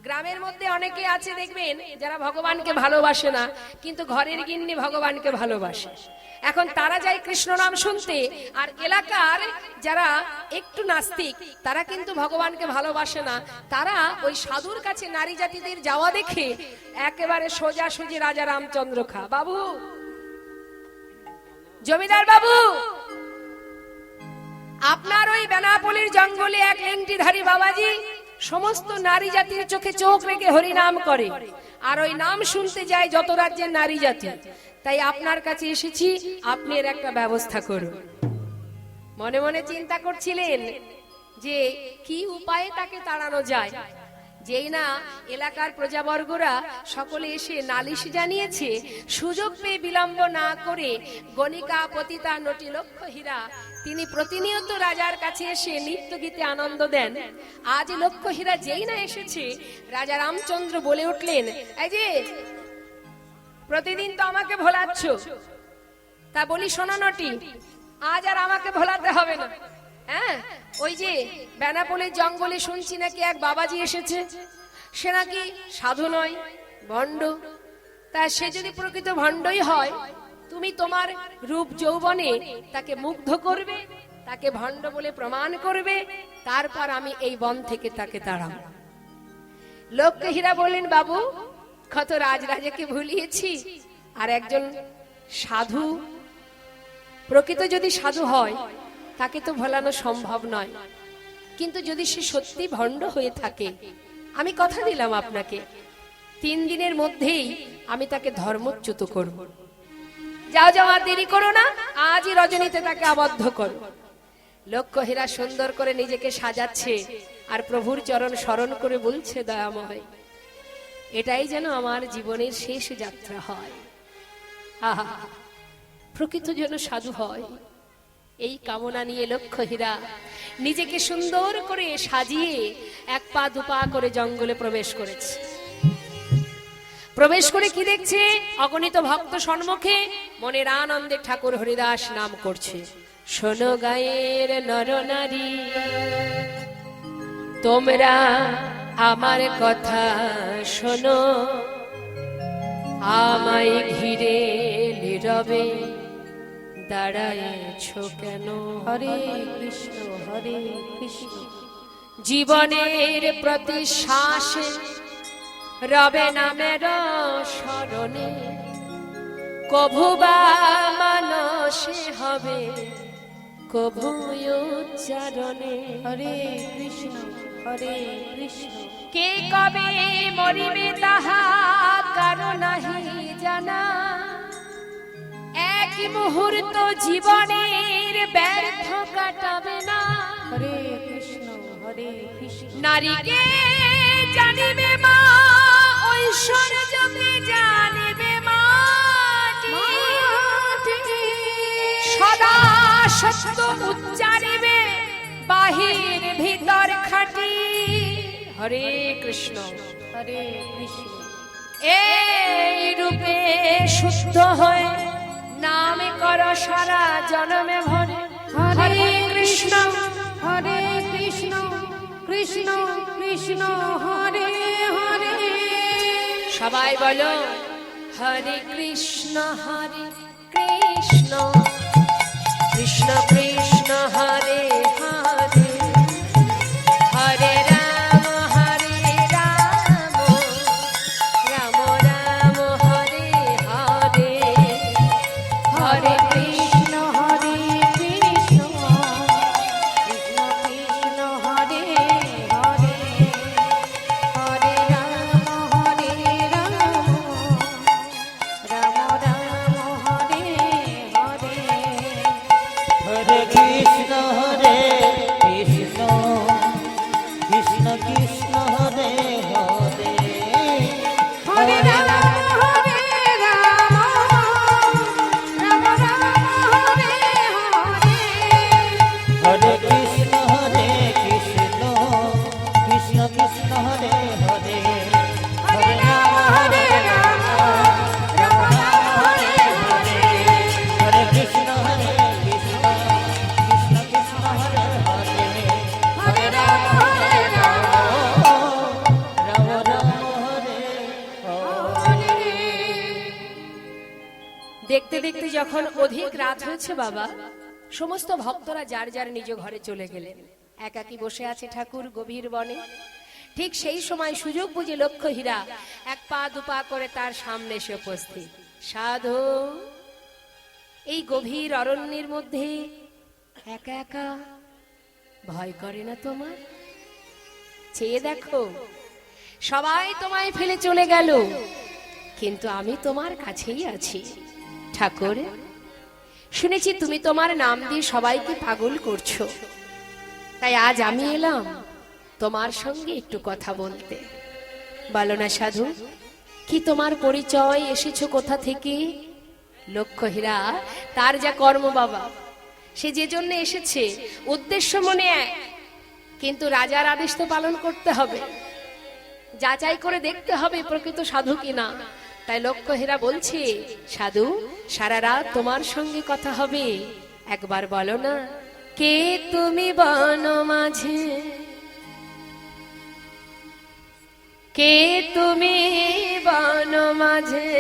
[SPEAKER 1] গ্রামের মধ্যে অনেকে আছে দেখবেন যারা ভগবানকে ভালোবাসে না, কিন্তু ঘরের গিন্নি ভগবানকে ভালোবাসে। এখন তারা যায় কৃষ্ণ নাম শুনতে, আর এলাকার যারা একটু নাস্তিক তারা কিন্তু ভগবানকে ভালোবাসে না, তারা ওই সাধুর কাছে নারী জাতিদের যাওয়া দেখে একেবারে সোজাসুজি রাজা রামচন্দ্র খা, বাবু, জমিদার বাবু, আপনার ওই বেনাপোলের জঙ্গলে এক লেংটিধারী বাবাজি সমস্ত নারী জাতির চোখে চোখ রেখে হরি নাম করে, আর ওই নাম শুনতে যায় যত রাজ্যের নারী জাতি। তাই আপনার কাছে এসেছি, আপনি এর একটা ব্যবস্থা করুন। মনে মনে চিন্তা করছিলেন যে কি উপায়ে তাকে তাড়ানো যায়। যেই না এলাকার প্রজাবর্গরা সকলে এসে নালিশ জানিয়েছে, সুযোগ পেয়ে বিলম্ব না করে গণিকা পতিতা নটি লক্ষ হীরা তিনি প্রতিনিয়ত রাজার কাছে এসে নৃত্য গীতে আনন্দ দেন। আজ লক্ষ্য হীরা যেই না এসেছে, রাজা রামচন্দ্র বলে উঠলেন, এই যে প্রতিদিন তো আমাকে ভোলাচ্ছ, তা বলি শোনো নটি, আজ আর আমাকে ভোলাতে হবে না। হ্যাঁ, ওই যে বেনাপোলের জঙ্গলে শুনছি নাকি এক বাবাজি এসেছে, সে নাকি সাধু নয়, ভণ্ড। তা সে যদি প্রকৃত ভণ্ডই হয়, তুমি তোমার রূপ যৌবনে তাকে মুগ্ধ করবে, তাকে ভণ্ড বলে প্রমাণ করবে, তারপর আমি এই বন থেকে তাকে তাড়াবো। লক্ষ্য হীরা বললেন, বাবু, কত রাজরাজাকে ভুলিয়েছি, আর একজন সাধু, প্রকৃত যদি সাধু হয় তাকে তো ভোলানো সম্ভব নয়, কিন্তু যদি সে সত্যি ভণ্ড হয়ে থাকে, আমি কথা দিলাম আপনাকে 3 দিনের মধ্যেই আমি তাকে ধর্মচ্যুত করব। যাও যাও, আর দেরি করো না, আজই রজনীতে তাকে আবদ্ধ করো। লক্ষ্যহীরা সুন্দর করে নিজেকে সাজাচ্ছে আর প্রভুর চরণ স্মরণ করে বলছে, দয়াময়, এটাই যেন আমার জীবনের শেষ যাত্রা হয়। আহা, প্রকৃত যেন সাধু হয়, এই কামনা নিয়ে লক্ষ্যহীরা নিজেকে সুন্দর করে সাজিয়ে এক পা দুপা করে জঙ্গলে প্রবেশ করেছে। প্রবেশ করে কি দেখছে? অগণিত ভক্ত সম্মুখে মনের আনন্দে ঠাকুর হরিদাস নাম করছে। শোনো গায়ের নরনারী, তোমরা আমার কথা শোনো, আমায় ঘিরে নীরবে দাঁড়ায়েছ কেন?
[SPEAKER 2] হরে কৃষ্ণ হরে কৃষ্ণ।
[SPEAKER 1] জীবনের প্রতি শ্বাসে রবে নামের স্মরণে, কভু বা মানসে হবে কভু উচ্চারণে।
[SPEAKER 2] হরে কৃষ্ণ হরে কৃষ্ণ।
[SPEAKER 1] কে কবে মরিবে তাহা কারো নাহি জানা, এক মুহূর্ত জীবনের ব্যর্থ কাটাবে না।
[SPEAKER 2] হরে কৃষ্ণ হরে কৃষ্ণ।
[SPEAKER 1] নারীকে জানিবে মা, ঐশ্বর্যকে জানিবে মাটি, সদা সত্য উচ্চারিবে বাহির ভিতর খাটি। হরে কৃষ্ণ
[SPEAKER 2] হরে কৃষ্ণ।
[SPEAKER 1] এই রূপে শুদ্ধ হয়ে নাম কর সারা জনমে ভরে। হরে কৃষ্ণ
[SPEAKER 2] হরে কৃষ্ণ কৃষ্ণ কৃষ্ণ হরে হরে।
[SPEAKER 1] সবাই বলো, হরে কৃষ্ণ কৃষ্ণ কৃষ্ণ হরে হরে, হরে রাম রাম রাম হরে হরে, হরে
[SPEAKER 2] কৃষ্ণ হরে কৃষ্ণ কৃষ্ণ কৃষ্ণ হরে হরে, হরে রাম রাম রাম হরে হরে।
[SPEAKER 5] হরে কৃষ্ণ কৃষ্ণ কৃষ্ণ কৃষ্ণ হরে হরে,
[SPEAKER 2] হরে রাম হরে রাম রাম রাম হরে হরে।
[SPEAKER 5] হরে কৃষ্ণ কৃষ্ণ কৃষ্ণ কৃষ্ণ হরে হরে, হরে রাম রাম রাম রাম হরে হরে, হরে কৃষ্ণ কৃষ্ণ কৃষ্ণ কৃষ্ণ হরে হরে, হরে রাম রাম রাম হরে হরে।
[SPEAKER 1] দেখতে দেখতে যখন অধিক রাত হয়েছে বাবা, সমস্ত ভক্তরা যার যার নিজ ঘরে চলে গেলেন। একাকী বসে আছে ঠাকুর গভীর বনে। ঠিক সেই সময় সুযোগ বুঝে লক্ষ্যহীরা এক পা দুপা করে তার সামনে এসে উপস্থিত। সাধু, এই গভীর অরণ্যের মধ্যে একা একা ভয় করে না তোমার? চেয়ে দেখো, সবাই তোমায় ফেলে চলে গেল, কিন্তু আমি তোমার কাছেই আছি। ঠাকুর, শুনেছি তুমি তোমার নাম দিয়ে সবাইকে পাগল করছো, তাই আজ আমি এলাম তোমার সঙ্গে একটু কথা বলতে। বলো না সাধু, কি তোমার পরিচয়, এসেছো কোথা থেকে? লক্ষ্যহীরা তার যা কর্ম বাবা, সে যে জন্য এসেছে উদ্দেশ্য মনে এক, কিন্তু রাজার আদেশ তো পালন করতে হবে, যাচাই করে দেখতে হবে প্রকৃত সাধু কিনা। তাই লক্ষ্যহীরা বলছে, সাধু সারা রাত তোমার সঙ্গে কথা হবে, একবার বলো না, কে তুমি বন মাঝে, কে তুমি বন মাঝে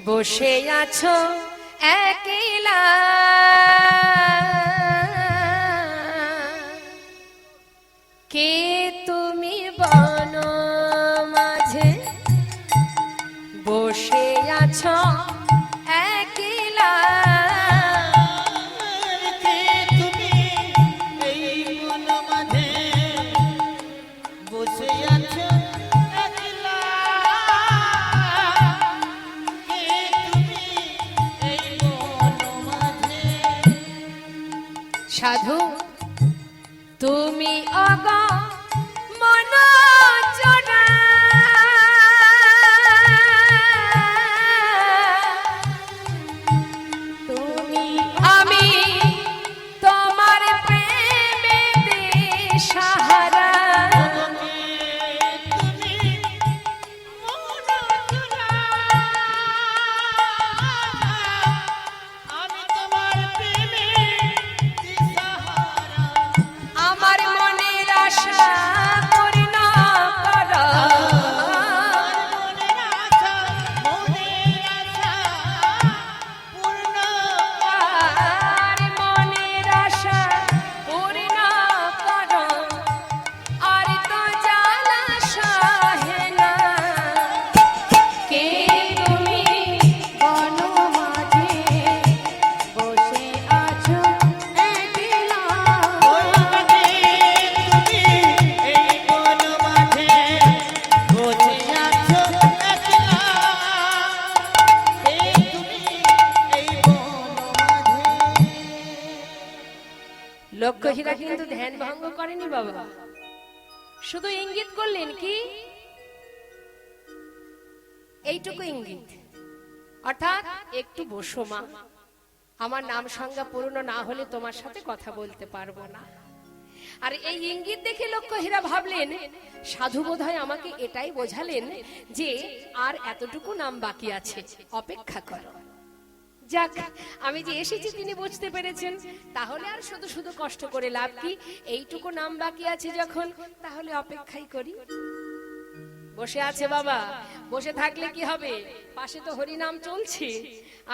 [SPEAKER 1] বসে আছো একলা, কে তুমি বন মাঝে বসে আছো একলা,
[SPEAKER 5] কে তুমি এই মন মাঝে বসে আছো একলা, কে
[SPEAKER 1] সাধু তুমি অগ মন চোরা
[SPEAKER 2] তুমি
[SPEAKER 1] আমি তোমার প্রেমে দিশাহারা
[SPEAKER 5] তুমি মন চোরা আমি তোমার প্রেমে দিশাহারা
[SPEAKER 1] আমার মনের আশা পূর্ণ করো
[SPEAKER 5] মনের আশা পূর্ণ
[SPEAKER 1] আর মনের আশা পূর্ণ করো আর তো জ্বালা সহে না
[SPEAKER 2] কে তুমি বন মাঝে বসে আছো একলা
[SPEAKER 5] ওইখানে তুমি এই বন মাঝে বসে আছো একলা এই তুমি এই বন মাঝে
[SPEAKER 1] লক্ষ্যহীরা কিন্তু ধ্যান ভঙ্গ করেনি বাবা, শুধু ইঙ্গিত করলেন কি এইটুকু ইঙ্গিত, অর্থাৎ একটু বসো মা, আমার নাম সংজ্ঞা পূর্ণ না হলে তোমার সাথে কথা বলতে পারবো না। আর এই ইঙ্গিত দেখে লক্ষ্যহীরা ভাবলেন সাধু বোধহয় আমাকে এটাই বোঝালেন যে আর এতটুকু নাম বাকি আছে, অপেক্ষা করো। যাক, আমি যে এসেছি তিনি বুঝতে পেরেছেন, তাহলে আর শুধু শুধু কষ্ট করে লাভ কি, এইটুকু নাম বাকি আছে যখন, তাহলে অপেক্ষাই করি। বসে আছে বাবা, বসে থাকলে কি হবে, পাশে তো হরি নাম চলছে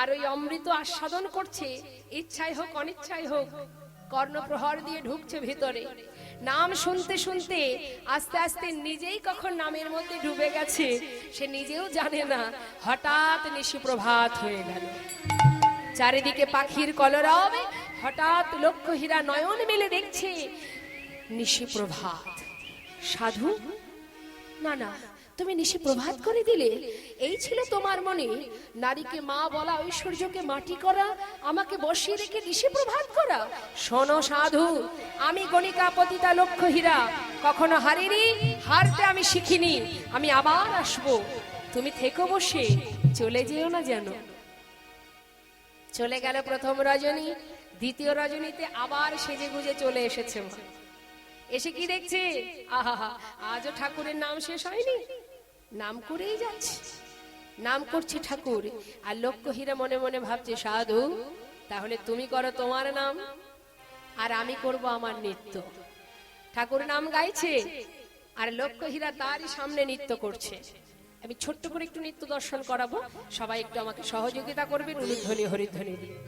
[SPEAKER 1] আর ওই অমৃত আস্বাদন করছে, ইচ্ছাই হোক অনিচ্ছাই হোক কর্ণপ্রহর দিয়ে ঢুকছে ভিতরে। নাম শুনতে শুনতে আস্তে আস্তে নিজেই কখন নামের মধ্যে ডুবে গেছে সে নিজেও জানে না। হঠাৎ নিশি প্রভাত হয়ে গেল, চারিদিকে পাখির কলরব, হঠাৎ লক্ষ্যহীরা নয়ন মেলে দেখছে নিশি প্রভাত। সাধু, না না, তুমি নিশি প্রভাত করে দিলে, এই ছিল তোমার মনে, নারীকে মা বলা, ঐশ্বর্যকে মাটি করা, আমাকে বসিয়ে রেখে নিশি প্রভাত করা। শোনো সাধু, আমি গণিকা পতিতা লক্ষ্যহীরা কখনো হারিনি, হারতে আমি শিখিনি, আমি আবার আসবো, তুমি থেকো বসে, চলে যেও না যেন। চলে গেল প্রথম রজনী, দ্বিতীয় রজনীতে আবার সেজে গুজে চলে এসেছে মা। এসে কি দেখছে, আহা, আজও ঠাকুরের নাম শেষ হয়নি, নাম করেই যাচ্ছে, নাম করছে ঠাকুর। আর লক্ষ্যহীরা মনে মনে ভাবছে সাধু, তাহলে তুমি করো তোমার নাম আর আমি করব আমার নৃত্য। ঠাকুর নাম গাইছে আর লক্ষ্যহীরা তারই সামনে নৃত্য করছে। আমি ছোট্ট করে একটু নৃত্য দর্শন করাবো, সবাই একটু আমাকে সহযোগিতা করবেন উলুধ্বনি হরিধ্বনি দিয়ে।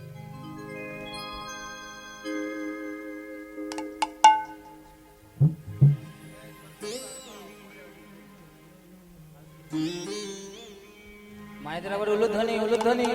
[SPEAKER 5] মায়েদের আবার উলুধ্বনি উলুধ্বনি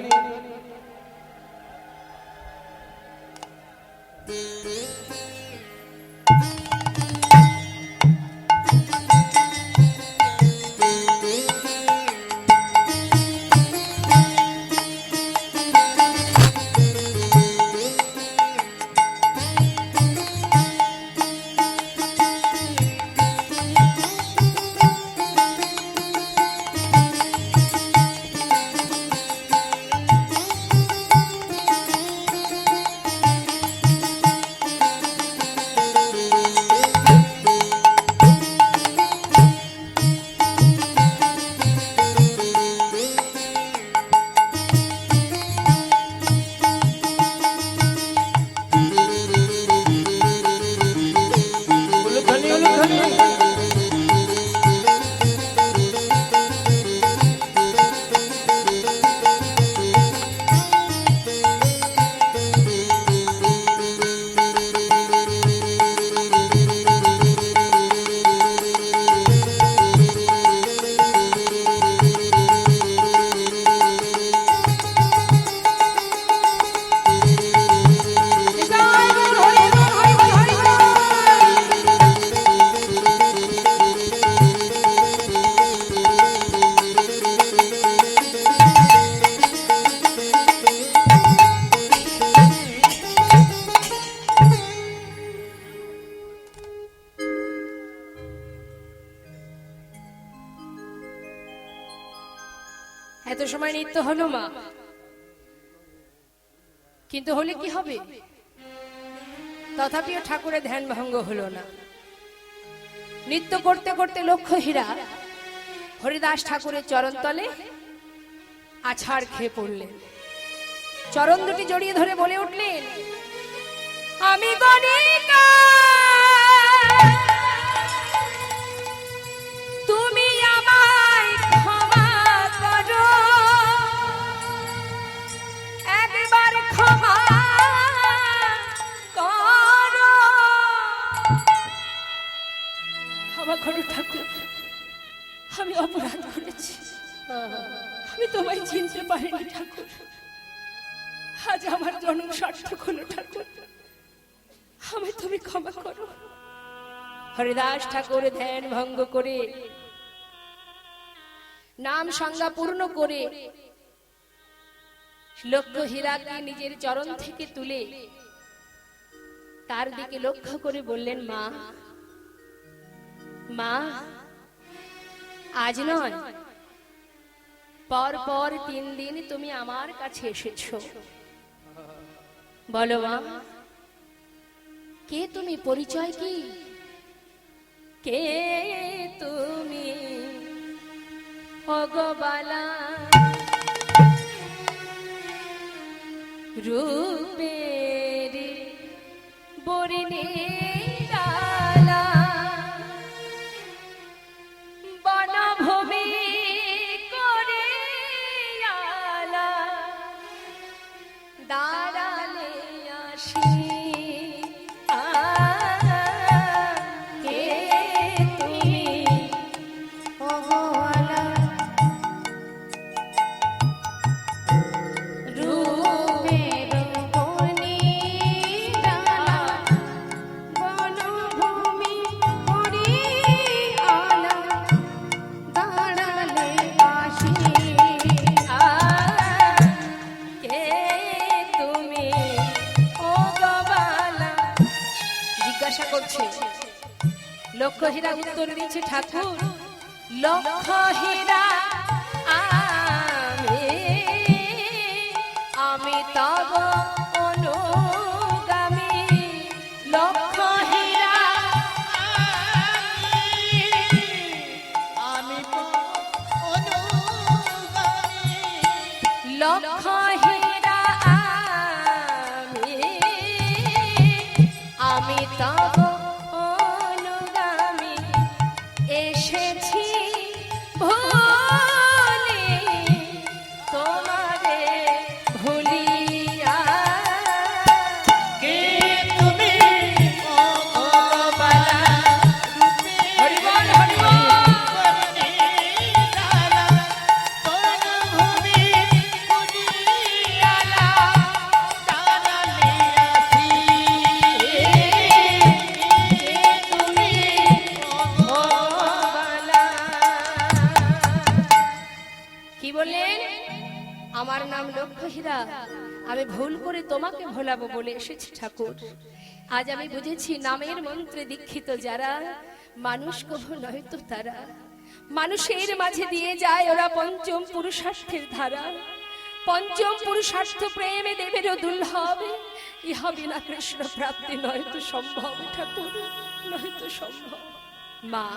[SPEAKER 1] এত সময় নৃত্য হলো মা, কিন্তু হলে কি হবে? তথাপিও ঠাকুরের ধ্যান ভঙ্গ হলো না। নৃত্য করতে করতে লক্ষ্য হীরা হরিদাস ঠাকুরের চরণ তলে আছাড় খেয়ে পড়লেন। চরণ দুটি জড়িয়ে ধরে বলে উঠলেন, আমি গণিকা, তুমি আমায় ক্ষমা করো, একবার ক্ষমা করো।
[SPEAKER 4] ক্ষমা করো ঠাকুর, আমি অপরাধ করেছি, আমি তোমায় চিনতে পারিনি ঠাকুর। আজ আমার জন্ম সার্থক হলো ঠাকুর, আমায় তুমি ক্ষমা করো।
[SPEAKER 1] হরিদাস ঠাকুর ধ্যান ভঙ্গ করে নাম সংজ্ঞা পূর্ণ করে লক্ষ্য হীরাকে নিজের চরণ থেকে তুলে তার দিকে লক্ষ্য করে বললেন, মা, মা, আজ নয়, পর পর 3 দিন তুমি আমার কাছে এসেছো। বলো মা, কে তুমি, পরিচয় কি? কে তুমি অগবালা রূপের বরিণী ডালা, বনভূমি করে আলা, দাঁড়ালে আসি। কে তুমি
[SPEAKER 2] ওগোয়ালা রূপের বনি ডালা, বনভূমি করি আলা, দাঁড়ালে আসি।
[SPEAKER 1] কে তুমি অগবালা? জিজ্ঞাসা করছে। লক্ষ্য হীরা উত্তর দিচ্ছে, ঠাকুর, লক্ষ্য হীরা আমি তব অনুগামী, লক্ষ্য হীরা
[SPEAKER 5] আমি অনুগামী,
[SPEAKER 1] লক্ষ্য হীরা আমি তব অনুগামী, এসেছি ভুলি তোমারে ভুলিয়া।
[SPEAKER 5] কে তুমি
[SPEAKER 1] অগবালা হরিবল হরিবল
[SPEAKER 5] বরণী ডালা, বনভূমি কুড়িয়ালা, দাঁড়ালে আসি।
[SPEAKER 1] তুমি অগবালা। কি বললেন? আমার নাম লক্ষ্য হীরা, আমি ভুল করে তোমাকে ভোলাবো বলে এসেছি ঠাকুর। আজ আমি বুঝেছি, নামের মন্ত্রে দীক্ষিত যারা, মানুষ কভু নয়তো তারা। মানুষের মাঝে দিয়ে যায় ওরা পঞ্চম পুরুষার্থের ধারা। পঞ্চম পুরুষার্থ প্রেমে দেবেরও দুর্লভ, ইহা বিনা কৃষ্ণ প্রাপ্তি নয়তো সম্ভব ঠাকুর, নয়তো সম্ভব। মা,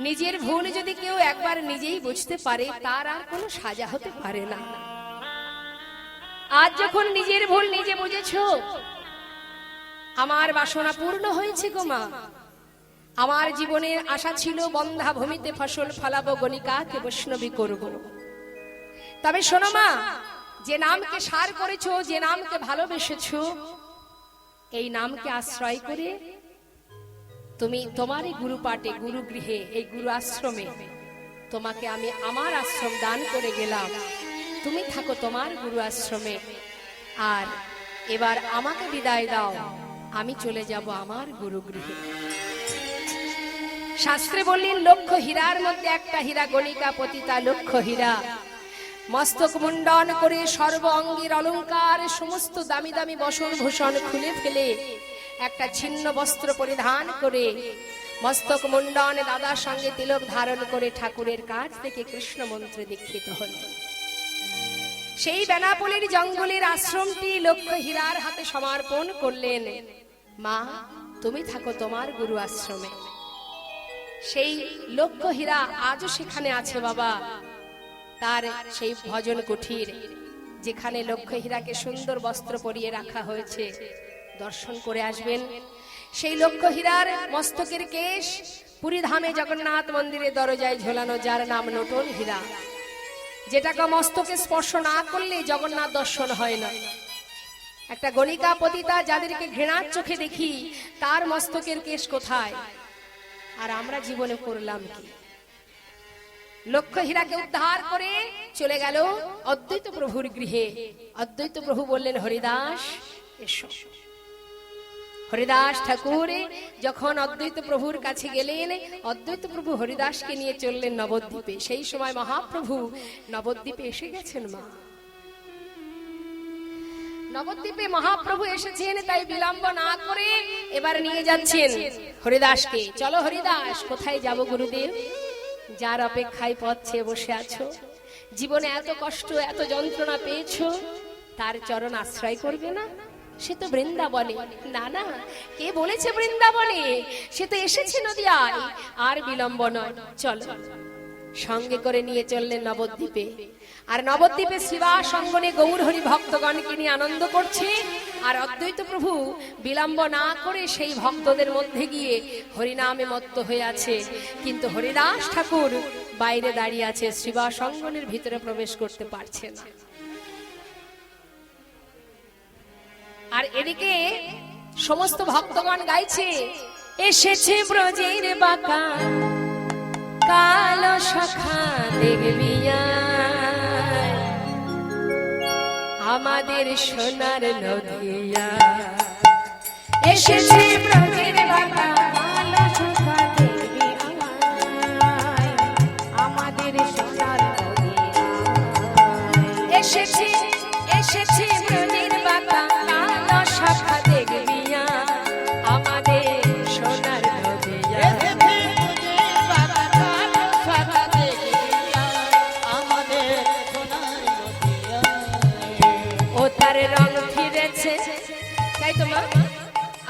[SPEAKER 1] নিজের ভুল যদি কেউ একবার নিজেই বুঝতে পারে, তার আর কোনো সাজা হতে পারে না। আজ যখন নিজের ভুল নিজে বুঝেছো, আমার বাসনা পূর্ণ হয়েছে গো মা। আমার জীবনের আশা ছিল বন্ধা ভূমিতে ফসল ফলাবো, গণিকাকে বৈষ্ণবী করব। তবে শোনো মা, যে নামকে সার করেছো, যে নামকে ভালোবেসেছো, এই নামকে আশ্রয় করে তুমি তোমার এই গুরু পাটে, গুরু গৃহে, এই গুরু আশ্রমে তোমাকে আমি আমার আশ্রম দান করে গেলাম। তুমি থাকো তোমার গুরু আশ্রমে, আর এবার আমাকে বিদায় দাও, আমি চলে যাব আমার গুরু গৃহে। শাস্ত্রে বললেন, লক্ষ্য হীরার মধ্যে একটা হীরা গণিকা পতিতা লক্ষ্য হীরা। মস্তক মুন্ডন করে সর্ব অঙ্গের অলংকার, সমস্ত দামি দামি বসন ভূষণ খুলে ফেলে একটা ছিন্ন বস্ত্র পরিধান করে মস্তক মুন্ডন, দাদার সঙ্গে তিলক ধারণ করে ঠাকুরের কাছ থেকে কৃষ্ণ মন্ত্রে দীক্ষিত হলেন। সেই বেনাপোলের জঙ্গলের আশ্রমটি লক্ষ্য হীরার হাতে সমর্পণ করলেন। মা, তুমি থাকো তোমার গুরু আশ্রমে। সেই লক্ষ্য হীরা আজও সেখানে আছে বাবা, তার সেই ভজন কুঠির, যেখানে লক্ষ্য হীরাকে সুন্দর বস্ত্র পরিয়ে রাখা হয়েছে, দর্শন করে আসবেন। সেই লক্ষ্য হীরার মস্তকের কেশ পুরী ধামে জগন্নাথ মন্দিরের দরজায় ঝোলানো, যার নাম নোটন হীরা, যেটাকে মস্তকে স্পর্শ না করলে জগন্নাথ দর্শন হয় না। একটা গণিকা পতিতা যাদেরকে ঘৃণার চোখে দেখি, তার মস্তকের কেশ কোথায়? আর আমরা জীবনে করলাম কি? লক্ষ্য হীরাকে উদ্ধার করে চলে গেল অদ্বৈত প্রভুর গৃহে। অদ্বৈত প্রভু বললেন, হরিদাস এসো। হরিদাস ঠাকুর যখন অদ্বৈত প্রভুর কাছে গেলেন, অদ্বৈত প্রভু হরিদাসকে নিয়ে চললেন নবদ্বীপে। সেই সময় মহাপ্রভু নবদ্বীপে এসে গেছেন। মা, নবদ্বীপে মহাপ্রভু এসেছেন, তাই বিলম্ব না করে এবার নিয়ে যাচ্ছেন হরিদাসকে। চলো হরিদাস। কোথায় যাব গুরুদেব? যার অপেক্ষায় পথ চেয়ে বসে আছো, জীবনে এত কষ্ট এত যন্ত্রণা পেয়েছো, তার চরণ আশ্রয় করবে না? সে তো বৃন্দাবনে। না না, কে বলেছে বৃন্দাবনে? সে তো এসেছে নদিয়ায়। আর বিলম্ব নয়, চলো। সঙ্গে করে নিয়ে চললেন নবদ্বীপে। আর নবদ্বীপে শ্রীবাস অঙ্গনে গৌর হরি ভক্তগণকে নিয়ে আনন্দ করছে। আর অদ্বৈত প্রভু বিলম্ব না করে সেই ভক্তদের মধ্যে গিয়ে হরিনামে মত্ত হয়ে আছে। কিন্তু হরিদাস ঠাকুর বাইরে দাঁড়িয়ে আছে, শ্রীবাস অঙ্গনের ভিতরে প্রবেশ করতে পারছে না। আর এদিকে সমস্ত ভক্তগণ গাইছে, এসেছে ব্রজের বাঁকা কালো শাখা দেখবি আয়, আমাদের সোনার নদিয়া। এসেছে ব্রজের বাঁকা
[SPEAKER 2] কালো শাখা দেখবি আয়, আমাদের সোনার নদিয়া।
[SPEAKER 1] এসেছে এসেছে ব্রজের বাঁকা কালো শাখা দেখবি আয়, আমাদের সোনার নদিয়া। ও তার রং ফিরেছে, তাই তো মা?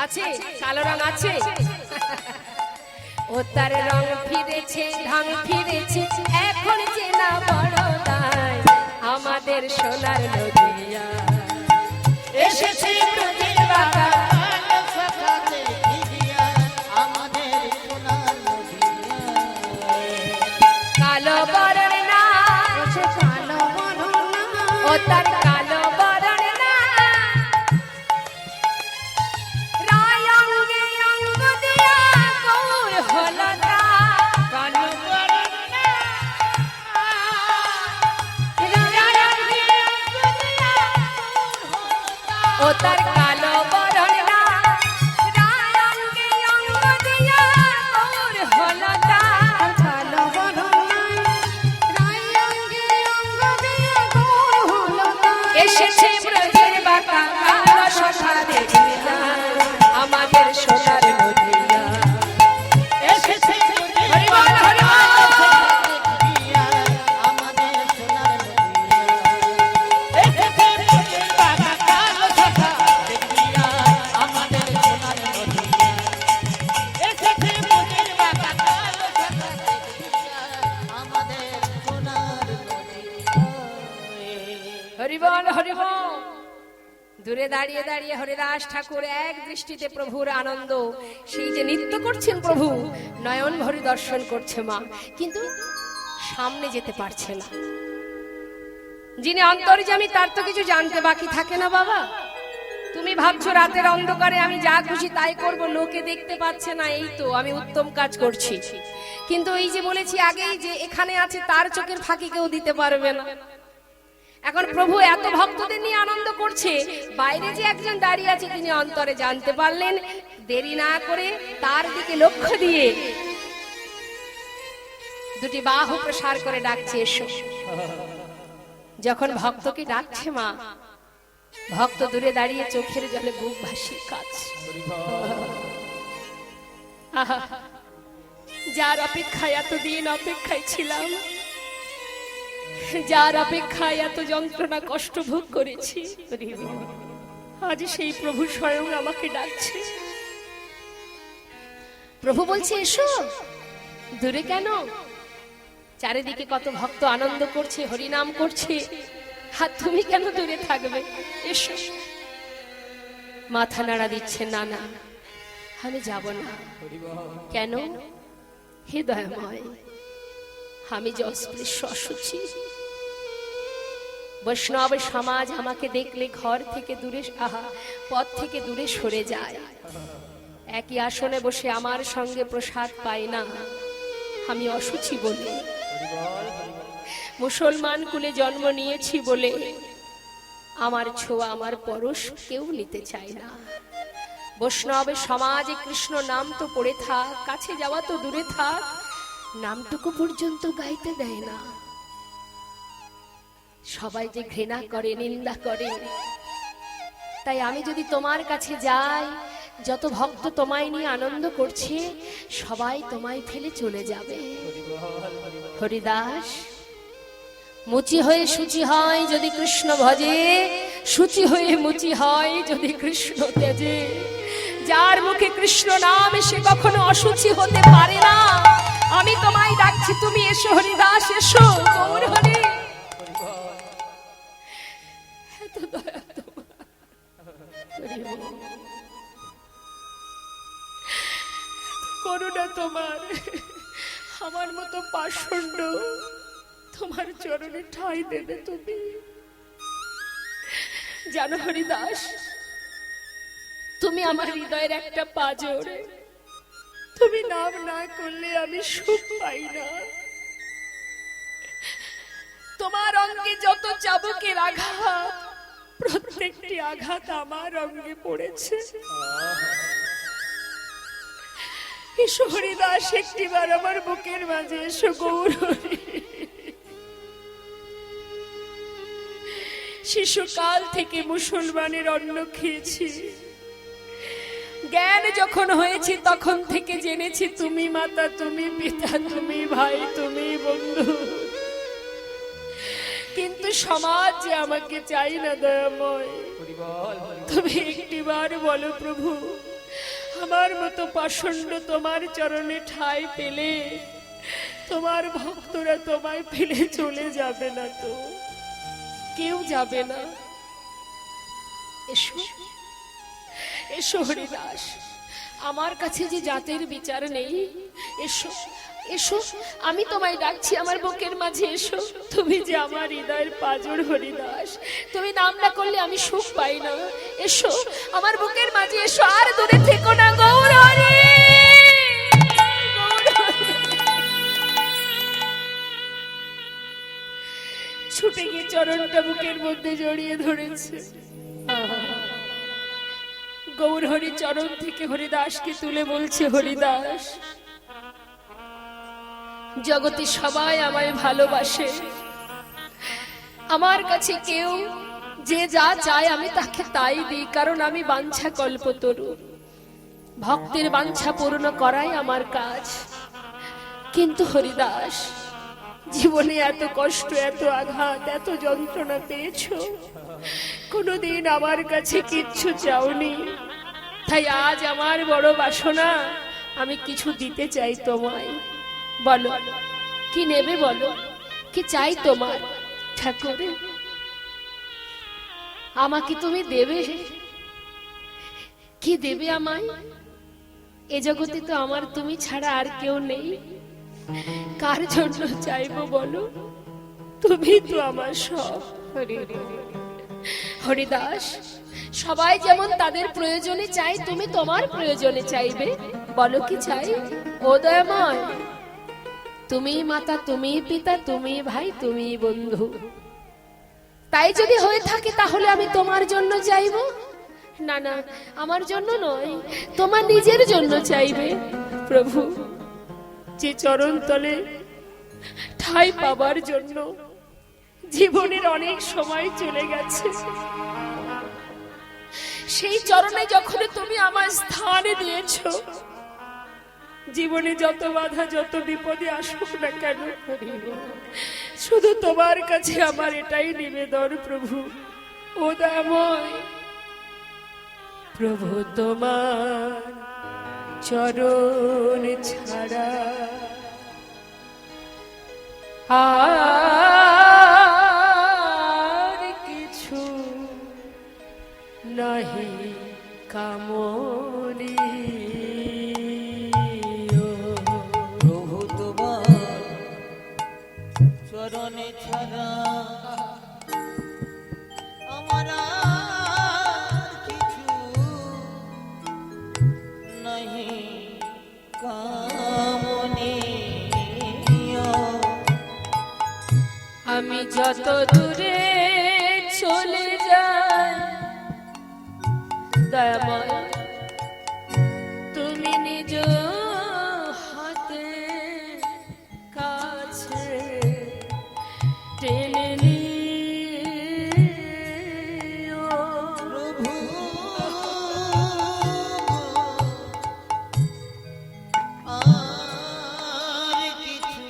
[SPEAKER 1] আছে কালো রং আছে। ও তার রং ফিরেছে, ঢং ফিরেছে, এখন চেনা বড় দায়, আমাদের সোনার নদিয়া। এসেছে ব্রজের বাঁকা কালো বরণ না,
[SPEAKER 2] সে কালো বরণ
[SPEAKER 1] ও তার কালো বরণ না, রায় অঙ্গে অঙ্গ দিয়া গৌর হলো না। কালো বরণ না, রায় অঙ্গে অঙ্গ দিয়া ও তার কালো বরণ না, রায় অঙ্গে অঙ্গ দিয়া গৌর হলো না।
[SPEAKER 2] কালো বরণ রায় অঙ্গে অঙ্গ দিয়া গৌর হলো না।
[SPEAKER 1] এসেছে ব্রজের বাঁকা কালো শাখা দেখবি আয়, আমাদের সোনার নদিয়া। এসেছে হরি বল হরি বল। হরি বল হরি বল। দূরে দাঁড়িয়ে দাঁড়িয়ে হরিদাস ঠাকুর এক দৃষ্টিতে প্রভুর আনন্দ, সেই যে নৃত্য করছেন প্রভু, নয়ন ভরে দর্শন করছে মা, কিন্তু সামনে যেতে পারছে না। যিনি অন্তর্যামী তার তো কিছু জানতে বাকি থাকে না বাবা। তুমি ভাবছো রাতের অন্ধকারে আমি যা খুশি তাই করব, লোকে দেখতে পাচ্ছে না, এই তো আমি উত্তম কাজ করছি। কিন্তু এই যে বলেছি আগেই যে এখানে আছে, তার চোখের ফাঁকি কেউ দিতে পারবে না। এখন প্রভু এত ভক্তদের নিয়ে আনন্দ করছে, বাইরে যে একজন দাঁড়িয়ে আছে তিনি অন্তরে জানতে পারলেন। দেরি না করে তার দিকে লক্ষ্য দিয়ে দুটি বাহু প্রসার করে ডাকছে, এসো। যখন ভক্তকে ডাকছে মা, ভক্ত দূরে দাঁড়িয়ে চোখের জলে বুক ভাসিয়ে কাঁদছে। আহা,
[SPEAKER 4] যার অপেক্ষায় এতদিন অপেক্ষায় ছিলাম, যার অপেক্ষায় এত যন্ত্রণা কষ্ট ভোগ করেছি, আজ সেই প্রভু স্বয়ং আমাকে ডাকছে।
[SPEAKER 1] প্রভু বলছে এসো। দূরে কেন? চারিদিকে কত ভক্ত আনন্দ করছে, হরিনাম করছে, আর তুমি কেন দূরে থাকবে? এসো। মাথা নাড়া দিচ্ছে, না না আমি যাব না। কেন? হে দয়াময়, আমি যে অস্পৃশ্য অসুচি, বৈষ্ণব সমাজ আমাকে দেখলে ঘর থেকে দূরে, পথ থেকে দূরে সরে যায়। একই আসনে বসে আমার সঙ্গে প্রসাদ পায় না, আমি অসুচি বলে। মুসলমান কুলে জন্ম নিয়েছি বলে আমার ছোঁয়া, আমার পরশ কেউ নিতে চায় না। বৈষ্ণব সমাজে কৃষ্ণ নাম তো পড়ে থাক, কাছে যাওয়া তো দূরে থাক, নামটুকু পর্যন্ত গাইতে দেয় না। সবাই যে ঘৃণা করে, নিন্দা করে। তাই আমি যদি তোমার কাছে যাই, যত ভক্ত তোমায় নিয়ে আনন্দ করছে, সবাই তোমায় ফেলে চলে যাবে। হরিদাস, মুচি হয়ে সূচি হয় যদি কৃষ্ণ ভজে, সূচি হয়ে মুচি হয় যদি কৃষ্ণ তেজে। যার মুখে কৃষ্ণ নাম, সে কখনো অসুচি হতে পারে না। আমি তোমায় ডাকছি, তুমি এসো হরিদাস, এসো। গৌর হরি। এত দয়া তোমার, করুণা তোমার। আমার মতো পাষণ্ড তোমার চরণে ঠাঁই দেবে তুমি। জানো হরিদাস, তুমি আমার হৃদয়ের একটা পাঁজর। তুমি নাম না করলে আমি সুখ পাই না। তোমার অঙ্গে যত চাবুকের আঘাত, প্রত্যেকটি আঘাত আমার অঙ্গে পড়েছে। এসো হরিদাস, একটিবার আমার বুকের মাঝে এসো। গৌর হরি। শিশুকাল থেকে মুসলমানের অন্ন খেয়েছি। জ্ঞান যখন হয়েছে তখন থেকে জেনেছি তুমি মাতা, তুমি পিতা, তুমি ভাই, তুমি বন্ধু। কিন্তু সমাজ যে আমাকে চাই না দয়াময়। তুমি একটিবার বলো প্রভু, আমার মতো পাষণ্ড তোমার চরণে ঠাঁই পেলে তোমার ভক্তরা তোমায় ফেলে চলে যাবে না তো? কেউ যাবে না। এসো, এসো হরিদাস। আমার কাছে যে জাতের বিচার নেই, এসো, এসো। আমি তোমায় ডাকছি, আমার বুকের মাঝে এসো। তুমি যে আমার হৃদয়ের পাঁজর হরিদাস, তুমি নাম না করলে আমি সুখ পাই না। এসো, আমার বুকের মাঝে এসো, আর দূরে থেকো না। গৌর হরি। ছুটে গিয়ে চরণটা বুকের মধ্যে জড়িয়ে ধরেছে। গৌর হরি চরণ থেকে হরিদাসকে তুলে বলছে, হরিদাস, জগতে সবাই আমায় ভালোবাসে। আমার কাছে কেউ যে যা চায় আমি তাকে তাই দিই, কারণ আমি বাঞ্ছা কল্পতরু। ভক্তের বাঞ্ছা পূর্ণ করাই আমার কাজ। কিন্তু হরিদাস, জীবনে এত কষ্ট, এত আঘাত, এত যন্ত্রণা পেয়েছো, কোনোদিন আমার কাছে কিচ্ছু চাওনি। তাই আজ আমার বড় বাসনা, আমি কিছু দিতে চাই তোমায়। বলো কি নেবে, বলো কি চাই তোমার? ঠাকুর, আমাকে তুমি দেবে? কি দেবে আমায়? এ জগতে তো আমার তুমি ছাড়া আর কেউ নেই। কার জন্য চাইবো বলো? তুমি তো আমার সব। হরিদাস, সবাই যেমন তাদের প্রয়োজনে চাই, তুমি তোমার প্রয়োজনে চাইবে। বলো কি চাই? ও দয়াময়, তুমি মাতা, তুমি পিতা, তুমি ভাই, তুমি বন্ধু। তাই যদি হয়ে থাকে তাহলে আমি তোমার জন্য চাইব। না না, আমার জন্য নয়, তোমার নিজের জন্য চাইবে। প্রভু, যে চরণ তলে ঠাঁই পাবার জন্য জীবনের অনেক সময় চলে গেছে, সেই চরণে যখন তুমি আমার স্থান দিয়েছো,
[SPEAKER 4] জীবনে যত বাধা যত বিপদে আসুক না কেন, শুধু তোমার কাছে আমার এটাই নিবেদন প্রভু। ও দয়াময় প্রভু, তোমার চরণ ছাড়া আর কিছু নাহি কামনি।
[SPEAKER 5] প্রভু তোমার চরণে ছাড়া আমার আর কিছু নাহি কামনে।
[SPEAKER 4] আমি যত দূরে চলে যাই দয়াময়, তুমি নিজ হাতে কাছে টেনে নিও।
[SPEAKER 5] প্রভু আর কিছু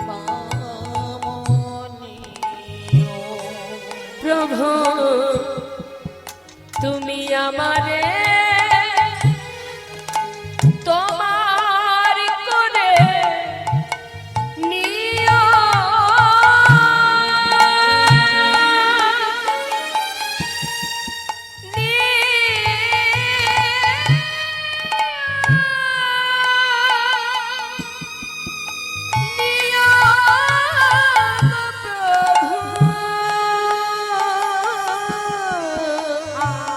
[SPEAKER 5] কামনে।
[SPEAKER 4] প্রভু তুমি আমারে তোমার করে নিও।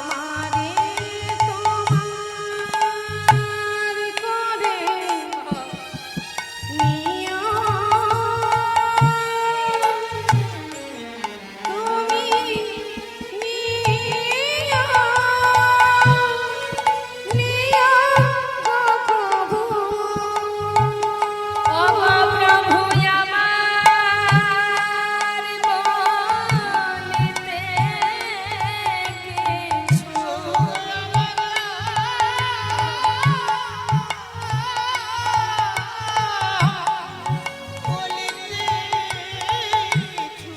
[SPEAKER 2] আমারে তোমার করে নিও। তুমি নিও, নিও গো প্রভু।
[SPEAKER 4] প্রভু আমার বলিতে কিছু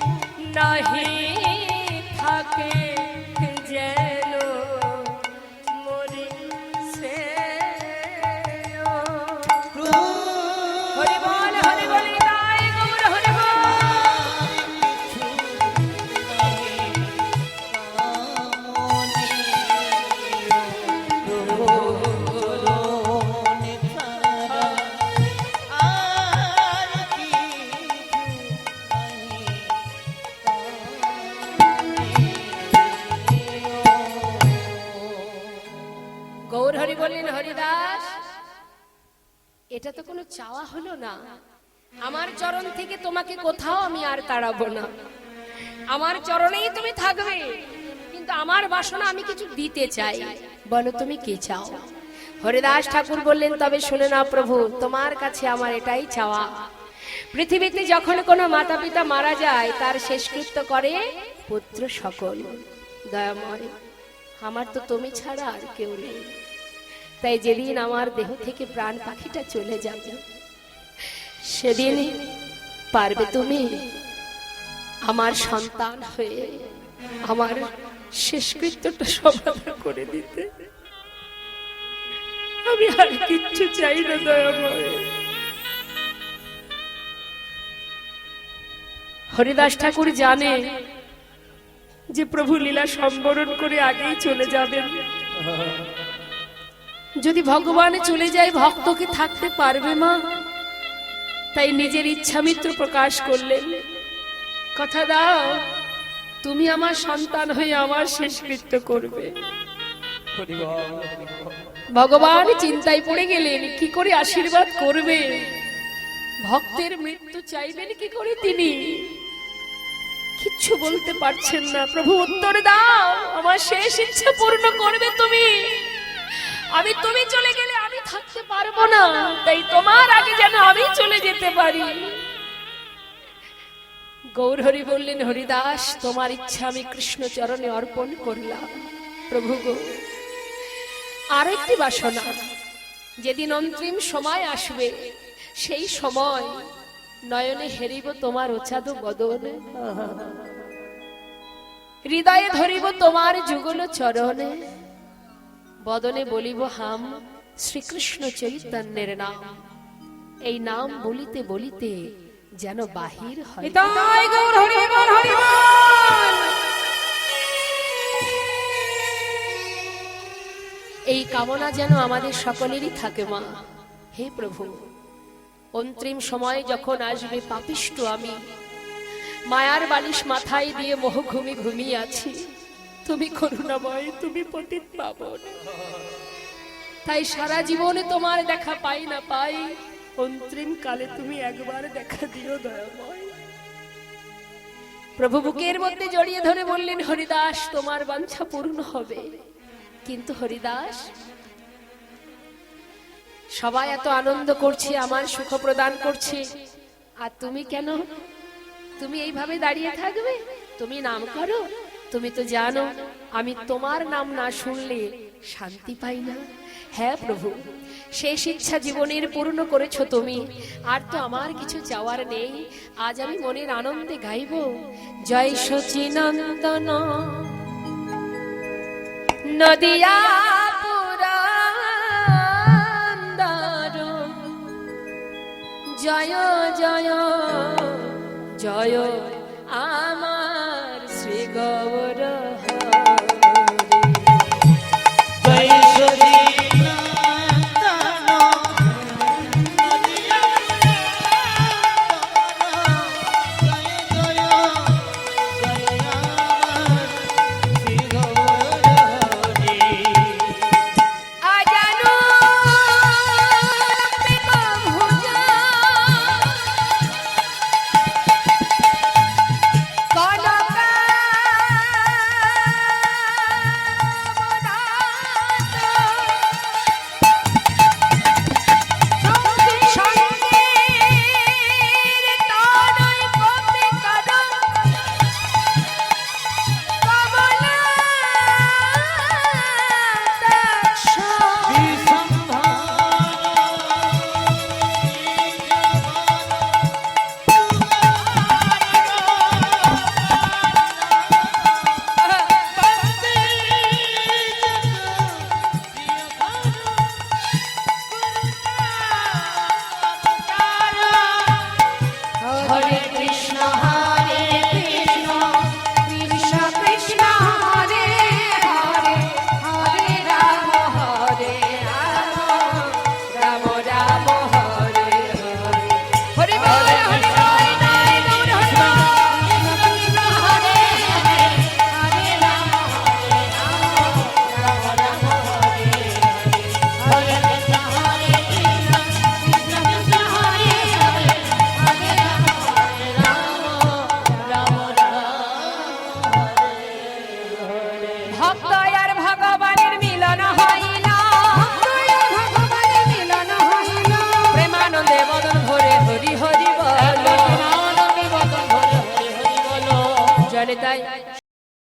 [SPEAKER 4] নাহি থাকে যেন মরি সে। হরি বল হরি বলি গায় গৌর হরি বল। গৌর হরি বললেন, হরিদাস এটা তো কোনো চাওয়া হলো না। আমার চরণ থেকে তোমাকে কোথাও আমি আর তাড়াবো না, আমার চরণেই তুমি থাকবে। কিন্তু আমার বাসনা আমি কিছু দিতে চাই, বলো তুমি কি চাও? হরিদাস ঠাকুর বললেন, তবে শুনে নাও প্রভু, তোমার কাছে আমার এটাই চাওয়া। পৃথিবীতে যখন কোনো মাতা পিতা মারা যায় তার শেষকৃত্য করে পুত্র সকল। দয়াময় আমার তো তুমি ছাড়া আর কেউ নেই, তাই যেদিন আমার দেহ থেকে প্রাণ পাখিটা চলে যাবে সেদিন পারবে তুমি আমার সন্তান হয়ে আমার শেষকৃত্যটা সমাধান করে দিতে? আমি আর কিচ্ছু চাই না দয়াময়। হরিদাস ঠাকুর জানে যে প্রভু লীলা সম্বরণ করে আগেই চলে যাবেন। যদি ভগবান চলে যায় ভক্তকে থাকতে পারবে মা? তাই নিজের ইচ্ছামিত্র প্রকাশ করলেন, কথা দাও তুমি আমার সন্তান হয়ে আমার শেষকৃত্য করবে। ভগবান চিন্তায় পড়ে গেলেন, কি করে আশীর্বাদ করবে? ভক্তের মৃত্যু চাইবেন কি করে তিনি? কিচ্ছু বলতে পারছেন না। প্রভু উত্তর দাও, আমার শেষ ইচ্ছা পূর্ণ করবে তুমি। আমি তুমি চলে গেলে আমি থাকতে পারবো না, তাই তোমার আগে যেন আমি চলে যেতে পারি। গৌরহরি বললেন, হরিদাস তোমার ইচ্ছা আমি কৃষ্ণ চরণে অর্পণ করলাম। প্রভু গো, আর একটি বাসনা,
[SPEAKER 1] যেদিন অন্তিম সময় আসবে সেই সময় নয়নে হেরিব তোমার ওচাদ বদনে, হৃদয়ে ধরিব তোমার যুগল চরণে, বদনে বলিব হাম শ্রীকৃষ্ণ চৈতন্যের নাম। এই নাম বলিতে বলিতে যেন বাহির হয়।
[SPEAKER 2] নিতাই গৌর হরি বল হরি বল।
[SPEAKER 1] এই কামনা যেন আমাদের সকলেরই থাকে মা। হে প্রভু, অন্তিম সময় যখন আসবে পাপিষ্ঠ আমি, মায়ার বালিশ মাথায় দিয়ে মোহঘুমি ঘুমিয়ে আছি, তুমি করুণাময়, তুমি পতিত পাবন। তাই সারা জীবনে তোমার দেখা পাই না পাই, অন্তিম কালে তুমি একবার দেখা দিও দয়াময়। প্রভু বুকের মধ্যে জড়িয়ে ধরে বললেন, হরিদাস তোমার বাঞ্ছা পূর্ণ হবে। কিন্তু হরিদাস, সবাই এত আনন্দ করছে, আমার সুখ প্রদান করছে, আর তুমি কেন? তুমি এইভাবে দাঁড়িয়ে থাকবে? তুমি নাম করো। তুমি তো জানো আমি তোমার নাম না শুনলে শান্তি পাই না। হ্যাঁ প্রভু, শেষ ইচ্ছা জীবনের পূর্ণ করেছো তুমি, আর তো আমার কিছু চাওয়ার নেই। আজ আমি মনের আনন্দে গাইব জয় সচিনন্দন নদিয়া পুরন্দর, জয় জয় জয় আমার শ্রী গৌর
[SPEAKER 5] জয় সচিনন্দন নদিয়া জয় জয় জয় আমার শ্রী গৌর হরি।
[SPEAKER 1] আজানু ভুজা কনকা সঙ্গীর তনয় কপি কর কমলা দক্ষ
[SPEAKER 2] হরে কৃষ্ণ হরে কৃষ্ণ কৃষ্ণ কৃষ্ণ হরে হরে, হরে রাম হরে রাম রাম রাম হরে হরে।
[SPEAKER 1] হরি বল হরি বল জয় গৌর হরি বল।
[SPEAKER 2] কৃষ্ণ হরে হরে, হরে রাম হরে রাম রাম রাম হরে হরে, হরে কৃষ্ণ হরে কৃষ্ণ কৃষ্ণ কৃষ্ণ হরে হরে, হরে রাম রাম
[SPEAKER 1] ভক্ত আর ভগবানের মিলন হইল,
[SPEAKER 2] ভগবানের মিলন হইল,
[SPEAKER 1] প্রেমানন্দে বদন ভরে হরি হরি বল। জলে তাই